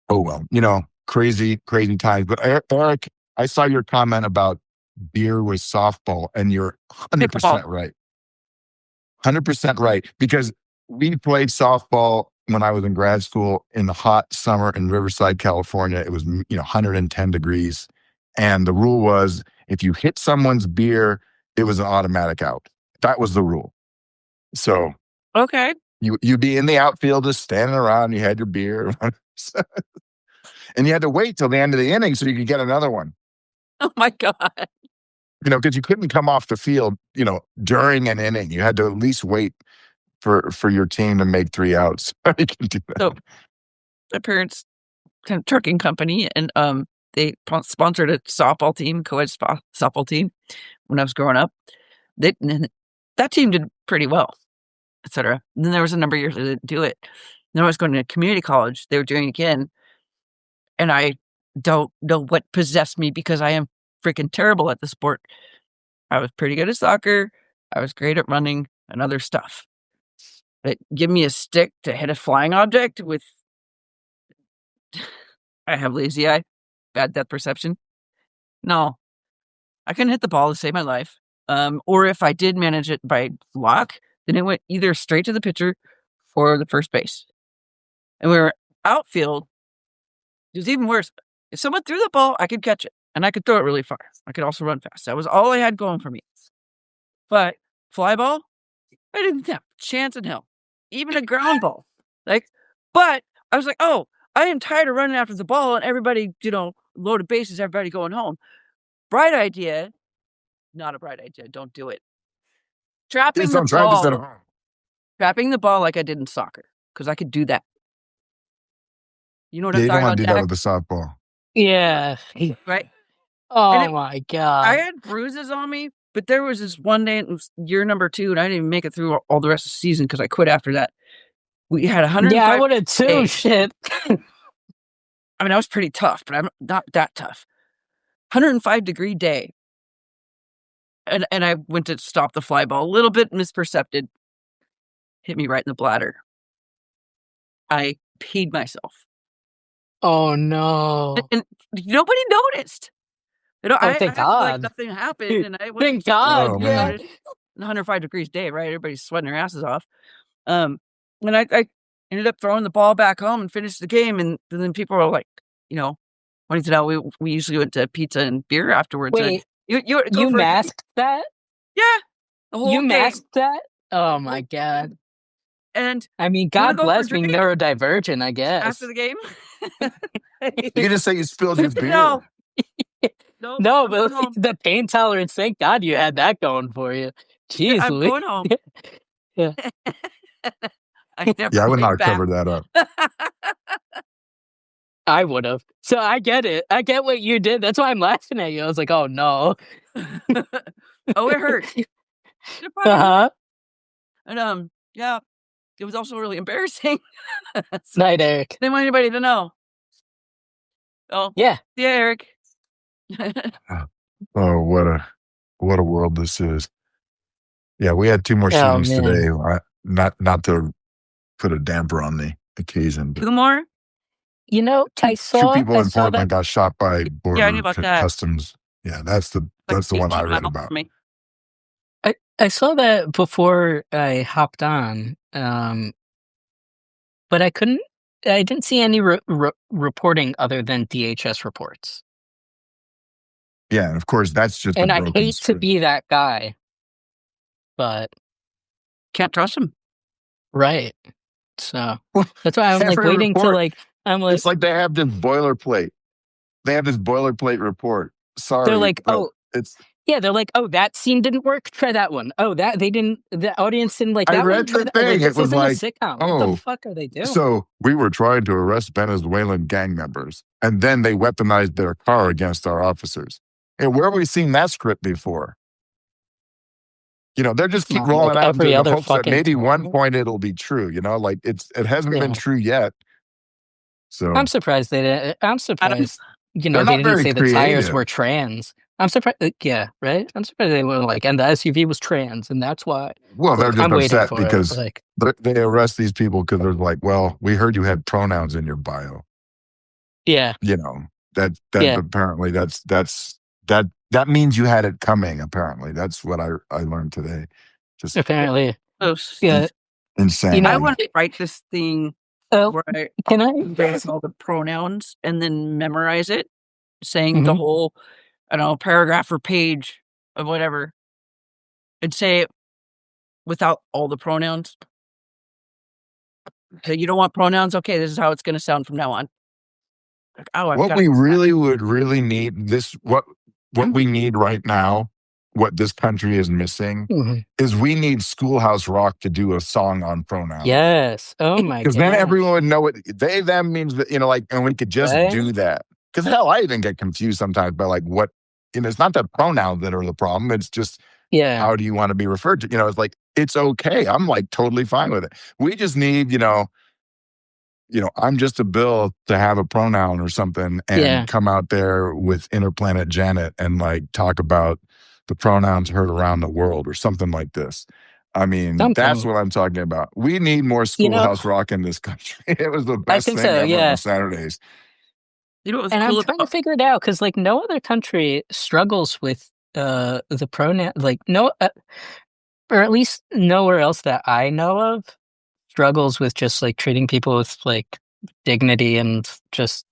[SPEAKER 2] Oh well, crazy, crazy times. But Eric, I saw your comment about beer with softball, and you're
[SPEAKER 1] Pickleball.
[SPEAKER 2] 100% right. 100% right. Because we played softball when I was in grad school in the hot summer in Riverside, California. It was 110 degrees, and the rule was if you hit someone's beer, it was an automatic out. That was the rule. So
[SPEAKER 1] Okay.
[SPEAKER 2] you'd be in the outfield just standing around. You had your beer. And you had to wait till the end of the inning so you could get another one.
[SPEAKER 1] Oh my god.
[SPEAKER 2] Because you couldn't come off the field, during an inning. You had to at least wait for your team to make three outs. You can do that.
[SPEAKER 1] So my parents kind of trucking company, and they sponsored a softball team, co-ed softball team when I was growing up. And that team did pretty well, etc. Then there was a number of years they didn't do it. Then I was going to community college. They were doing it again, and I don't know what possessed me because I am freaking terrible at the sport. I was pretty good at soccer. I was great at running and other stuff. But give me a stick to hit a flying object with. I have lazy eye, bad depth perception. No, I couldn't hit the ball to save my life. Or if I did manage it by luck, then it went either straight to the pitcher or the first base. And we were outfield. It was even worse. If someone threw the ball, I could catch it, and I could throw it really far. I could also run fast. That was all I had going for me. But fly ball, I didn't have a chance in hell. Even a ground ball. But I was like, oh, I am tired of running after the ball and everybody, loaded bases, everybody going home. Bright idea. Not a bright idea. Don't do it. Trapping
[SPEAKER 2] Just
[SPEAKER 1] the
[SPEAKER 2] don't try this at
[SPEAKER 1] ball.
[SPEAKER 2] home.
[SPEAKER 1] Trapping the ball like I did in soccer, because I could do that. You know what
[SPEAKER 2] Yeah,
[SPEAKER 1] I'm
[SPEAKER 2] you don't
[SPEAKER 1] talking
[SPEAKER 2] want to
[SPEAKER 1] about,
[SPEAKER 2] do that
[SPEAKER 1] Jack?
[SPEAKER 2] with the softball.
[SPEAKER 3] Yeah.
[SPEAKER 1] Right?
[SPEAKER 3] Oh my
[SPEAKER 1] I
[SPEAKER 3] god.
[SPEAKER 1] had bruises on me, but there was this one day, it was year number 2, and I didn't even make it through all the rest of the season because I quit after that. We had
[SPEAKER 3] Yeah, I
[SPEAKER 1] 105
[SPEAKER 3] would have too.
[SPEAKER 1] days.
[SPEAKER 3] Shit.
[SPEAKER 1] I mean, I was pretty tough, but I'm not that tough. 105-degree day. And I went to stop the fly ball. A little bit mispercepted. Hit me right in the bladder. I peed myself.
[SPEAKER 3] Oh no.
[SPEAKER 1] And nobody noticed.
[SPEAKER 3] Oh,
[SPEAKER 1] I
[SPEAKER 3] thank
[SPEAKER 1] acted like
[SPEAKER 3] God.
[SPEAKER 1] nothing happened, and I wasn't
[SPEAKER 3] Thank God.
[SPEAKER 2] Oh,
[SPEAKER 3] Yeah.
[SPEAKER 2] man.
[SPEAKER 1] 105 degrees day, right? Everybody's sweating their asses off. And I ended up throwing the ball back home and finished the game. And then people were like, wanting to know. We usually went to pizza and beer afterwards.
[SPEAKER 3] Wait,
[SPEAKER 1] you go
[SPEAKER 3] you
[SPEAKER 1] for
[SPEAKER 3] masked that?
[SPEAKER 1] yeah, the whole
[SPEAKER 3] You
[SPEAKER 1] game.
[SPEAKER 3] masked that? Oh my god.
[SPEAKER 1] And
[SPEAKER 3] I mean,
[SPEAKER 1] you wanna
[SPEAKER 3] God
[SPEAKER 1] go for a
[SPEAKER 3] bless me,
[SPEAKER 1] drink
[SPEAKER 3] neurodivergent, I guess.
[SPEAKER 1] after the game.
[SPEAKER 2] You can just say you spilled your beer.
[SPEAKER 1] No, nope,
[SPEAKER 3] No,
[SPEAKER 1] I'm
[SPEAKER 3] but
[SPEAKER 1] going home.
[SPEAKER 3] the pain tolerance, thank God you had that going for you. Jeez,
[SPEAKER 1] I'm
[SPEAKER 3] Louis.
[SPEAKER 1] going home.
[SPEAKER 3] Yeah.
[SPEAKER 1] I never
[SPEAKER 2] Yeah, I would
[SPEAKER 1] came
[SPEAKER 2] not have
[SPEAKER 1] back.
[SPEAKER 2] covered that up.
[SPEAKER 3] I would have. So I get it. I get what you did. That's why I'm laughing at you. I was like, oh no.
[SPEAKER 1] Oh, it hurt. It probably hurt.
[SPEAKER 3] Uh-huh.
[SPEAKER 1] And yeah, it was also really embarrassing.
[SPEAKER 3] Night, Eric.
[SPEAKER 1] Didn't want anybody to know. Oh,
[SPEAKER 3] Yeah.
[SPEAKER 1] yeah, Eric.
[SPEAKER 2] Oh, what a world this is. Yeah, we had 2 more
[SPEAKER 3] Oh,
[SPEAKER 2] shootings
[SPEAKER 3] man.
[SPEAKER 2] today. Not to put a damper on the occasion, but
[SPEAKER 1] 2 more?
[SPEAKER 3] You know, I
[SPEAKER 2] 2
[SPEAKER 3] saw
[SPEAKER 2] people in
[SPEAKER 3] that.
[SPEAKER 2] Portland got shot by
[SPEAKER 1] Yeah, I
[SPEAKER 2] border
[SPEAKER 1] knew about that.
[SPEAKER 2] customs. Yeah, that's the
[SPEAKER 1] Like
[SPEAKER 2] one I
[SPEAKER 1] 18
[SPEAKER 2] read
[SPEAKER 1] miles
[SPEAKER 2] about.
[SPEAKER 1] from me.
[SPEAKER 3] I saw that before I hopped on, but I didn't see any reporting other than DHS reports.
[SPEAKER 2] Yeah, and of course that's just
[SPEAKER 3] And
[SPEAKER 2] a
[SPEAKER 3] I
[SPEAKER 2] broken
[SPEAKER 3] hate to
[SPEAKER 2] script.
[SPEAKER 3] be that guy, but
[SPEAKER 1] Can't trust him.
[SPEAKER 3] right. So that's why I'm like
[SPEAKER 2] Every
[SPEAKER 3] waiting to
[SPEAKER 2] report,
[SPEAKER 3] it's
[SPEAKER 2] like they have this boilerplate. They have this boilerplate report. Sorry,
[SPEAKER 3] they're like,
[SPEAKER 2] but
[SPEAKER 3] oh,
[SPEAKER 2] it's.
[SPEAKER 3] yeah, they're like, oh, that scene didn't work. Try that one. Oh, the audience didn't like
[SPEAKER 2] I
[SPEAKER 3] that one.
[SPEAKER 2] read
[SPEAKER 3] Try
[SPEAKER 2] the
[SPEAKER 3] that. Like,
[SPEAKER 2] thing.
[SPEAKER 3] this
[SPEAKER 2] It was
[SPEAKER 3] isn't a
[SPEAKER 2] like,
[SPEAKER 3] sitcom. What
[SPEAKER 2] oh,
[SPEAKER 3] the fuck are they doing?
[SPEAKER 2] so we were trying to arrest Venezuelan gang members, and then they weaponized their car against our officers. And where have we seen that script before? They're just keep rolling
[SPEAKER 3] Like
[SPEAKER 2] out into
[SPEAKER 3] every
[SPEAKER 2] the
[SPEAKER 3] other
[SPEAKER 2] hopes that
[SPEAKER 3] fucking
[SPEAKER 2] maybe one
[SPEAKER 3] time.
[SPEAKER 2] point it'll be true. Like it hasn't been
[SPEAKER 3] Yeah.
[SPEAKER 2] true yet. So
[SPEAKER 3] I'm surprised they didn't. I'm surprised,
[SPEAKER 2] they're
[SPEAKER 3] they
[SPEAKER 2] not
[SPEAKER 3] didn't
[SPEAKER 2] very
[SPEAKER 3] say the tires
[SPEAKER 2] creative.
[SPEAKER 3] were trans. I'm surprised. Yeah, right. I'm surprised they were like, and the SUV was trans, and that's why.
[SPEAKER 2] Well, they're
[SPEAKER 3] Like,
[SPEAKER 2] just
[SPEAKER 3] I'm waiting
[SPEAKER 2] upset
[SPEAKER 3] for it.
[SPEAKER 2] because
[SPEAKER 3] Like,
[SPEAKER 2] they arrest these people because they're like, well, we heard you had pronouns in your bio.
[SPEAKER 3] yeah,
[SPEAKER 2] That
[SPEAKER 3] yeah.
[SPEAKER 2] apparently that means you had it coming. Apparently, that's what I learned today. Just
[SPEAKER 3] Apparently,
[SPEAKER 1] Oh,
[SPEAKER 3] yeah.
[SPEAKER 2] insane.
[SPEAKER 1] I want to write this thing
[SPEAKER 3] Oh,
[SPEAKER 1] where I
[SPEAKER 3] can I?
[SPEAKER 1] embrace all the pronouns and then memorize it, saying the
[SPEAKER 3] Mhm.
[SPEAKER 1] whole, I don't know, paragraph or page of whatever, and say it without all the pronouns. So you don't want pronouns? Okay, this is how it's going to sound from now on. Like, oh, I've
[SPEAKER 2] What
[SPEAKER 1] got
[SPEAKER 2] we really need what we need right now, what this country is missing,
[SPEAKER 3] Mhm.
[SPEAKER 2] is we need Schoolhouse Rock to do a song on pronouns.
[SPEAKER 3] Yes. Oh my god.
[SPEAKER 2] Because then everyone would know what they them means. That, and we could just
[SPEAKER 3] Right?
[SPEAKER 2] do that. Because hell, I even get confused sometimes by like what it's not the pronouns that are the problem. It's just
[SPEAKER 3] Yeah.
[SPEAKER 2] how do you want to be referred to? It's like it's okay. I'm like totally fine with it. We just need I'm just a bill to have a pronoun or something and come out there with Interplanet Janet and like talk about the pronouns heard around the world or something like this. I mean, that's what I'm talking about. We need more Schoolhouse Rock in this country. It was the best
[SPEAKER 3] think
[SPEAKER 2] thing
[SPEAKER 3] so,
[SPEAKER 2] ever
[SPEAKER 3] yeah.
[SPEAKER 2] on Saturdays.
[SPEAKER 1] You know what was
[SPEAKER 3] And I'm
[SPEAKER 1] cool
[SPEAKER 3] trying to
[SPEAKER 1] about
[SPEAKER 3] figure it out because, like, no other country struggles with the pronoun, like, no, or at least nowhere else that I know of struggles with just like treating people with like dignity and just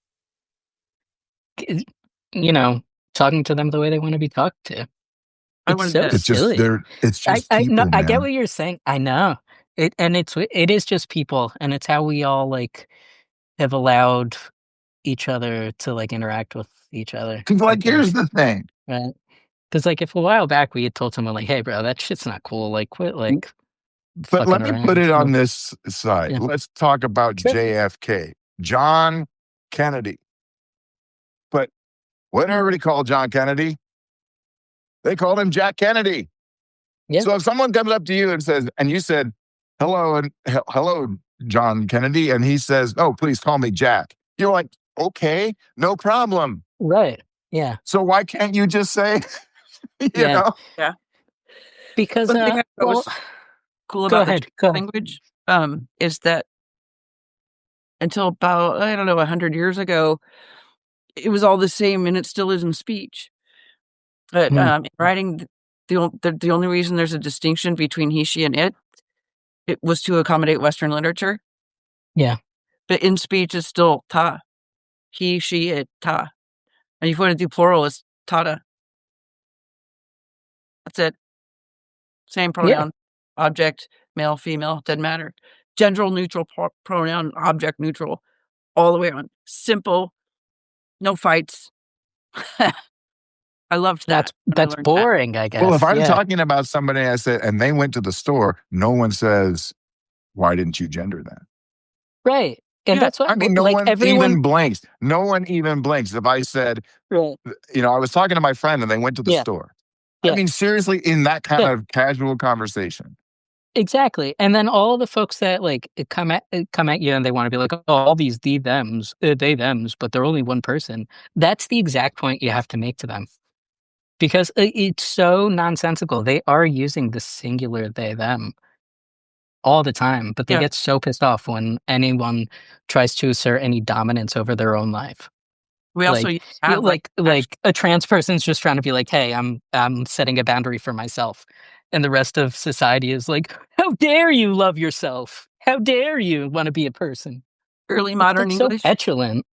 [SPEAKER 3] you know talking to them the way they want to be talked to.
[SPEAKER 1] I
[SPEAKER 3] It's
[SPEAKER 1] wanted
[SPEAKER 3] so
[SPEAKER 1] to
[SPEAKER 2] It's just
[SPEAKER 3] silly.
[SPEAKER 2] they're it's
[SPEAKER 3] I
[SPEAKER 2] just
[SPEAKER 3] I no,
[SPEAKER 2] people,
[SPEAKER 3] I get
[SPEAKER 2] man.
[SPEAKER 3] what you're saying. I know it, and it is just people, and it's how we all like have allowed each other to like interact with each other.
[SPEAKER 2] Cause
[SPEAKER 3] I
[SPEAKER 2] like here's
[SPEAKER 3] guess,
[SPEAKER 2] the thing.
[SPEAKER 3] right? Because like if a while back we had told someone like, "Hey, bro, that shit's not cool. Like, quit like
[SPEAKER 2] But
[SPEAKER 3] fucking
[SPEAKER 2] let me put
[SPEAKER 3] around."
[SPEAKER 2] it on this side.
[SPEAKER 3] Yeah,
[SPEAKER 2] Let's talk about
[SPEAKER 3] sure.
[SPEAKER 2] JFK, John Kennedy. But what did everybody call John Kennedy? They called him Jack Kennedy.
[SPEAKER 3] Yeah,
[SPEAKER 2] So if someone comes up to you and says, and you said, hello, and hello, John Kennedy, and he says, oh, please call me Jack. You're like, okay, no problem.
[SPEAKER 3] right. Yeah,
[SPEAKER 2] So why can't you just say, you
[SPEAKER 3] yeah.
[SPEAKER 2] know?
[SPEAKER 1] yeah.
[SPEAKER 3] Because
[SPEAKER 1] One thing I thought
[SPEAKER 3] well,
[SPEAKER 1] was cool
[SPEAKER 3] go
[SPEAKER 1] about the
[SPEAKER 3] ahead. Go ahead.
[SPEAKER 1] language, is that until about, I don't know, 100 years ago, it was all the same, and it still is in speech. But,
[SPEAKER 3] Mm,
[SPEAKER 1] in writing, the only reason there's a distinction between he, she, and it was to accommodate Western literature,
[SPEAKER 3] yeah,
[SPEAKER 1] but in speech, it's still ta. He, she, it, ta. And if you wanna do plural, it's tata. That's it. Same
[SPEAKER 3] yeah.
[SPEAKER 1] pronoun, object, male, female, doesn't matter. Gender neutral pronoun, object neutral, all the way on. Simple, no fights. I loved that when I
[SPEAKER 3] That's
[SPEAKER 1] learned that.
[SPEAKER 3] boring, I
[SPEAKER 2] Well, if
[SPEAKER 3] guess.
[SPEAKER 2] I'm
[SPEAKER 3] Yeah,
[SPEAKER 2] talking about somebody, I said, and they went to the store, no one says, why didn't you gender that?
[SPEAKER 3] right. And
[SPEAKER 1] Yeah,
[SPEAKER 3] that's what
[SPEAKER 2] I mean, no
[SPEAKER 3] like
[SPEAKER 2] one
[SPEAKER 3] everyone.
[SPEAKER 2] even blinks. No one even blinks. If I said,
[SPEAKER 3] Right.
[SPEAKER 2] I was talking to my friend and they went to the
[SPEAKER 3] Yeah,
[SPEAKER 2] store. I
[SPEAKER 3] yeah,
[SPEAKER 2] mean, seriously, in that kind
[SPEAKER 3] yeah.
[SPEAKER 2] of casual conversation.
[SPEAKER 3] Exactly. And then all the folks that like come at you and they want to be like, oh, all these they thems, but they're only one person. That's the exact point you have to make to them because it's so nonsensical. They are using the singular they them all the time, but they
[SPEAKER 1] yeah.
[SPEAKER 3] get so pissed off when anyone tries to assert any dominance over their own life.
[SPEAKER 1] We also
[SPEAKER 3] Like
[SPEAKER 1] have, like,
[SPEAKER 3] like a trans person's just trying to be like, "Hey, I'm setting a boundary for myself." And the rest of society is like, "How dare you love yourself? How dare you want to be a person?"
[SPEAKER 1] early
[SPEAKER 3] It's
[SPEAKER 1] modern
[SPEAKER 3] like so
[SPEAKER 1] English,
[SPEAKER 3] petulant.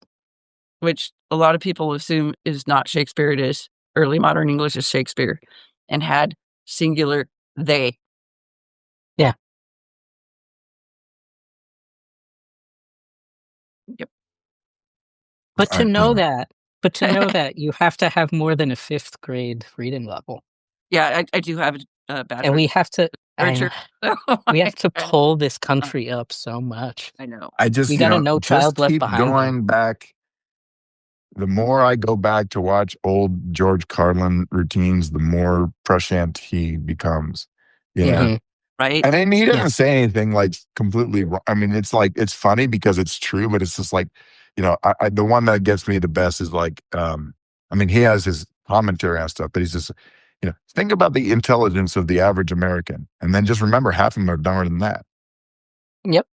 [SPEAKER 1] which a lot of people assume is not Shakespeare. It is. Early modern English is Shakespeare and had singular they.
[SPEAKER 3] Yeah.
[SPEAKER 1] Yep.
[SPEAKER 3] But to
[SPEAKER 2] I,
[SPEAKER 3] know
[SPEAKER 2] yeah.
[SPEAKER 3] that, you have to have more than a 5th grade reading level.
[SPEAKER 1] Yeah, I do have a
[SPEAKER 3] And
[SPEAKER 1] bachelor's
[SPEAKER 3] we have to
[SPEAKER 1] in
[SPEAKER 3] I
[SPEAKER 1] literature. So,
[SPEAKER 3] we have to
[SPEAKER 1] I
[SPEAKER 3] pull this country up so much.
[SPEAKER 1] I know.
[SPEAKER 2] I just,
[SPEAKER 3] We got a No
[SPEAKER 2] just
[SPEAKER 3] Child Left
[SPEAKER 2] keep
[SPEAKER 3] Behind thing.
[SPEAKER 2] going back. The more I go back to watch old George Carlin routines, the more prescient he becomes, you
[SPEAKER 1] Yeah,
[SPEAKER 2] know?
[SPEAKER 3] Mhm.
[SPEAKER 1] right?
[SPEAKER 2] And then he
[SPEAKER 3] Yeah.
[SPEAKER 2] doesn't say anything like completely wrong. I mean, it's like, it's funny because it's true, but it's just like, the one that gets me the best is like, I mean, he has his commentary on stuff, but he's just, think about the intelligence of the average American. And then just remember half of them are dumber than that.
[SPEAKER 3] Yep.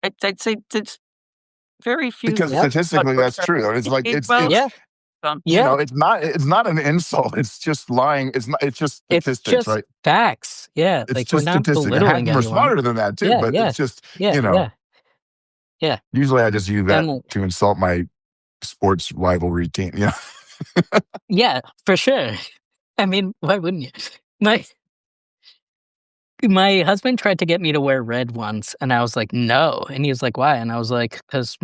[SPEAKER 1] I'd say it's very few
[SPEAKER 2] Because
[SPEAKER 3] Yep.
[SPEAKER 2] statistically that's true. It's like,
[SPEAKER 1] well,
[SPEAKER 3] Yeah. Yeah.
[SPEAKER 2] it's not an insult. It's just lying. It's just
[SPEAKER 3] It's
[SPEAKER 2] statistics,
[SPEAKER 3] just
[SPEAKER 2] right?
[SPEAKER 3] facts. Yeah,
[SPEAKER 2] It's
[SPEAKER 3] like, we're
[SPEAKER 2] just
[SPEAKER 3] not
[SPEAKER 2] statistics. And half of
[SPEAKER 3] belittling
[SPEAKER 2] them are
[SPEAKER 3] anyone.
[SPEAKER 2] smarter than that too,
[SPEAKER 3] Yeah,
[SPEAKER 2] but
[SPEAKER 3] yeah,
[SPEAKER 2] it's just,
[SPEAKER 3] yeah, yeah, yeah,
[SPEAKER 2] usually I just use that
[SPEAKER 3] and, like
[SPEAKER 2] to insult my sports rivalry team.
[SPEAKER 3] yeah, for sure. I mean, why wouldn't you? My my husband tried to get me to wear red once, and I was like, "No," and he was like, "Why?" And I was like, "'Cause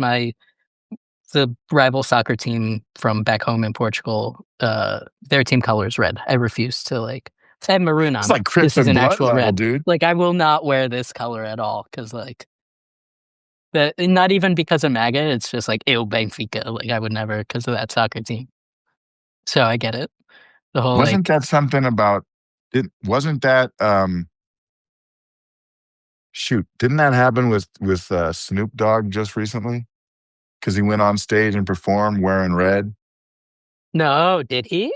[SPEAKER 3] the rival soccer team from back home in Portugal, their team color is red. I refuse to, like so I have maroon
[SPEAKER 2] It's
[SPEAKER 3] on.
[SPEAKER 2] like
[SPEAKER 3] This
[SPEAKER 2] Crips
[SPEAKER 3] is
[SPEAKER 2] and
[SPEAKER 3] an
[SPEAKER 2] blood
[SPEAKER 3] actual
[SPEAKER 2] level,
[SPEAKER 3] red.
[SPEAKER 2] dude.
[SPEAKER 3] Like, I will not wear this color at all because like, not even because of MAGA, it's just like, ew, Benfica, like, I would never because of that soccer team. So I get it. The whole,
[SPEAKER 2] Wasn't
[SPEAKER 3] like
[SPEAKER 2] that something about wasn't that shoot, didn't that happen with Snoop Dogg just recently? Because he went on stage and performed wearing red.
[SPEAKER 3] no, did he?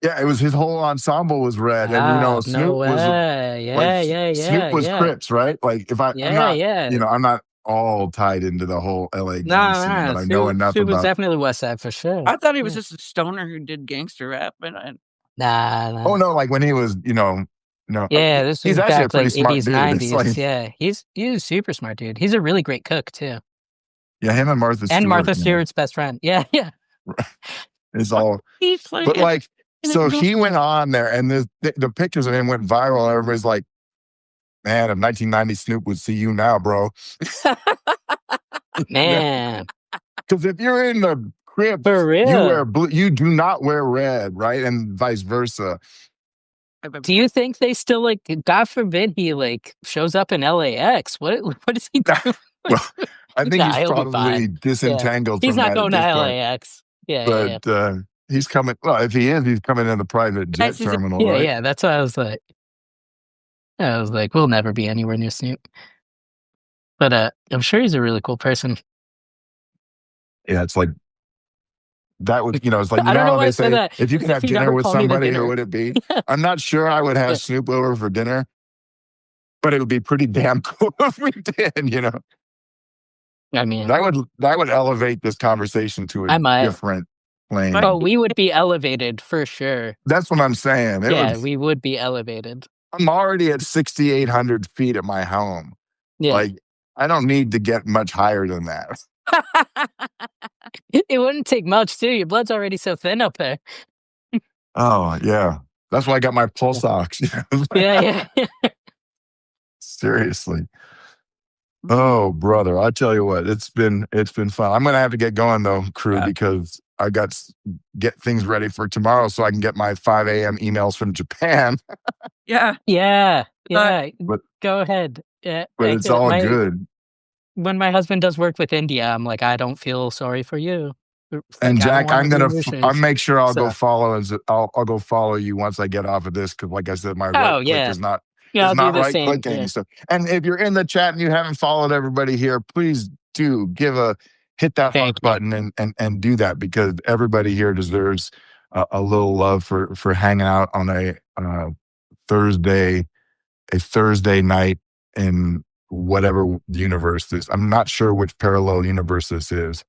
[SPEAKER 2] Yeah, it was his whole ensemble was red, and
[SPEAKER 3] Ah, no
[SPEAKER 2] Snoop was
[SPEAKER 3] way.
[SPEAKER 2] like
[SPEAKER 3] Yeah, yeah,
[SPEAKER 2] Snoop
[SPEAKER 3] yeah,
[SPEAKER 2] was
[SPEAKER 3] yeah.
[SPEAKER 2] Crips, right? Like if I'm
[SPEAKER 3] Yeah,
[SPEAKER 2] not,
[SPEAKER 3] yeah.
[SPEAKER 2] I'm not all tied into the whole LA
[SPEAKER 3] No,
[SPEAKER 2] gang scene, but I know enough
[SPEAKER 3] Snoop was
[SPEAKER 2] about.
[SPEAKER 3] definitely West Side for sure.
[SPEAKER 1] I thought he was just a stoner who did gangster rap, and
[SPEAKER 3] Nah.
[SPEAKER 2] Oh no, like when he was, no,
[SPEAKER 3] Yeah, this
[SPEAKER 2] he's
[SPEAKER 3] was
[SPEAKER 2] actually a
[SPEAKER 3] back
[SPEAKER 2] pretty
[SPEAKER 3] like
[SPEAKER 2] smart
[SPEAKER 3] 80s,
[SPEAKER 2] dude. It's
[SPEAKER 3] 90s.
[SPEAKER 2] like,
[SPEAKER 3] Yeah, he's a super smart dude. He's a really great cook too.
[SPEAKER 2] yeah, him and Martha
[SPEAKER 3] And
[SPEAKER 2] Stewart,
[SPEAKER 3] Martha Stewart's best friend. Yeah, yeah.
[SPEAKER 2] it's
[SPEAKER 1] what
[SPEAKER 2] all.
[SPEAKER 1] he's like
[SPEAKER 2] But like,
[SPEAKER 1] in
[SPEAKER 2] so
[SPEAKER 1] it.
[SPEAKER 2] he went on there, and the pictures of him went viral, and everybody's like, "Man, if 1990 Snoop would see you now, bro."
[SPEAKER 3] Man,
[SPEAKER 2] Because if you're in the Crips,
[SPEAKER 3] for
[SPEAKER 2] you wear
[SPEAKER 3] real.
[SPEAKER 2] blue. You do not wear red, right, and vice versa.
[SPEAKER 3] Do you think they still like? God forbid he like shows up in LAX. What is he doing?
[SPEAKER 2] Well, I think
[SPEAKER 3] Nah,
[SPEAKER 2] he's
[SPEAKER 3] he'll be
[SPEAKER 2] probably
[SPEAKER 3] fine. Yeah,
[SPEAKER 2] disentangled
[SPEAKER 3] he's
[SPEAKER 2] from
[SPEAKER 3] not
[SPEAKER 2] that at
[SPEAKER 3] going to
[SPEAKER 2] this point.
[SPEAKER 3] LAX. Yeah, yeah, yeah.
[SPEAKER 2] But he's coming. Well, if he is, he's coming in the private
[SPEAKER 1] Guys,
[SPEAKER 2] jet terminal,
[SPEAKER 3] Yeah,
[SPEAKER 2] right?
[SPEAKER 3] yeah. That's why I was like, we'll never be anywhere near Snoop. But I'm sure he's a really cool person.
[SPEAKER 2] Yeah, it's like that would, it's like,
[SPEAKER 3] I don't know
[SPEAKER 2] how
[SPEAKER 3] why I
[SPEAKER 2] they
[SPEAKER 3] said
[SPEAKER 2] say,
[SPEAKER 3] that.
[SPEAKER 2] if you
[SPEAKER 3] As
[SPEAKER 2] can
[SPEAKER 3] if
[SPEAKER 2] have
[SPEAKER 3] you
[SPEAKER 2] dinner
[SPEAKER 3] never
[SPEAKER 2] with
[SPEAKER 3] call me to
[SPEAKER 2] somebody, who
[SPEAKER 3] dinner.
[SPEAKER 2] would it be? I'm not sure I would have
[SPEAKER 3] Yeah.
[SPEAKER 2] Snoop over for dinner, but it would be pretty damn cool if we did.
[SPEAKER 3] I mean,
[SPEAKER 2] That would elevate this conversation to a
[SPEAKER 3] I might.
[SPEAKER 2] different plane.
[SPEAKER 1] But-
[SPEAKER 3] Oh, we would be elevated for sure.
[SPEAKER 2] That's what I'm saying.
[SPEAKER 3] Yeah, we would be elevated.
[SPEAKER 2] I'm already at 6,800 feet at my home.
[SPEAKER 3] Yeah.
[SPEAKER 2] Like, I don't need to get much higher than that.
[SPEAKER 3] It wouldn't take much, too. Your blood's already so thin up there.
[SPEAKER 2] Oh yeah, that's why I got my pulse ox.
[SPEAKER 3] Yeah, yeah.
[SPEAKER 2] Seriously. Oh brother, I tell you what, it's been fun. I'm gonna have to get going though, crew,
[SPEAKER 1] Yeah.
[SPEAKER 2] because I got get things ready for tomorrow so I can get my 5 a.m. emails from Japan.
[SPEAKER 1] Yeah.
[SPEAKER 3] Yeah, yeah.
[SPEAKER 2] But
[SPEAKER 3] Go ahead. Yeah,
[SPEAKER 2] but it's all good.
[SPEAKER 3] When my husband does work with India, I'm like, I don't feel sorry for you.
[SPEAKER 2] And
[SPEAKER 3] Like, I don't
[SPEAKER 2] Jack,
[SPEAKER 3] want
[SPEAKER 2] I'm
[SPEAKER 3] any
[SPEAKER 2] gonna
[SPEAKER 3] emotions.
[SPEAKER 2] I'll make sure I'll go
[SPEAKER 3] So-
[SPEAKER 2] follow. I'll go follow you once I get off of this, because like I said, my
[SPEAKER 3] Oh,
[SPEAKER 2] right click
[SPEAKER 3] yeah.
[SPEAKER 2] is not.
[SPEAKER 3] Yeah, I'll
[SPEAKER 2] It's
[SPEAKER 3] do
[SPEAKER 2] not
[SPEAKER 3] the
[SPEAKER 2] right
[SPEAKER 3] same.
[SPEAKER 2] clicking.
[SPEAKER 3] Yeah.
[SPEAKER 2] So, and if you're in the chat and you haven't followed everybody here, please do hit that
[SPEAKER 3] Thank
[SPEAKER 2] heart
[SPEAKER 3] you.
[SPEAKER 2] button and do that, because everybody here deserves a little love for hanging out on a Thursday night in whatever universe this. I'm not sure which parallel universe this is.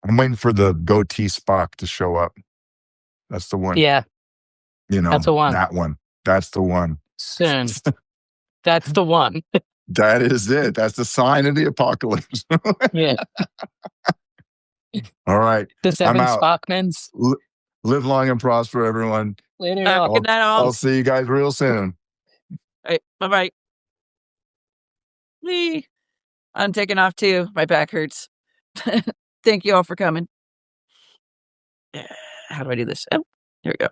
[SPEAKER 2] I'm waiting for the goatee Spock to show up. That's the one.
[SPEAKER 3] Yeah, that's the one.
[SPEAKER 2] That one. That's the one.
[SPEAKER 3] Soon. That's the one.
[SPEAKER 2] That is it. That's the sign of the apocalypse.
[SPEAKER 3] Yeah.
[SPEAKER 2] All right.
[SPEAKER 3] The seven
[SPEAKER 2] out.
[SPEAKER 3] Spockmans.
[SPEAKER 2] Live long and prosper, everyone.
[SPEAKER 3] Later, y'all.
[SPEAKER 1] Good night, all.
[SPEAKER 2] I'll see you guys real soon.
[SPEAKER 1] Right, bye-bye. Whee! I'm taking off too. My back hurts. Thank you all for coming. How do I do this? Oh, here we go.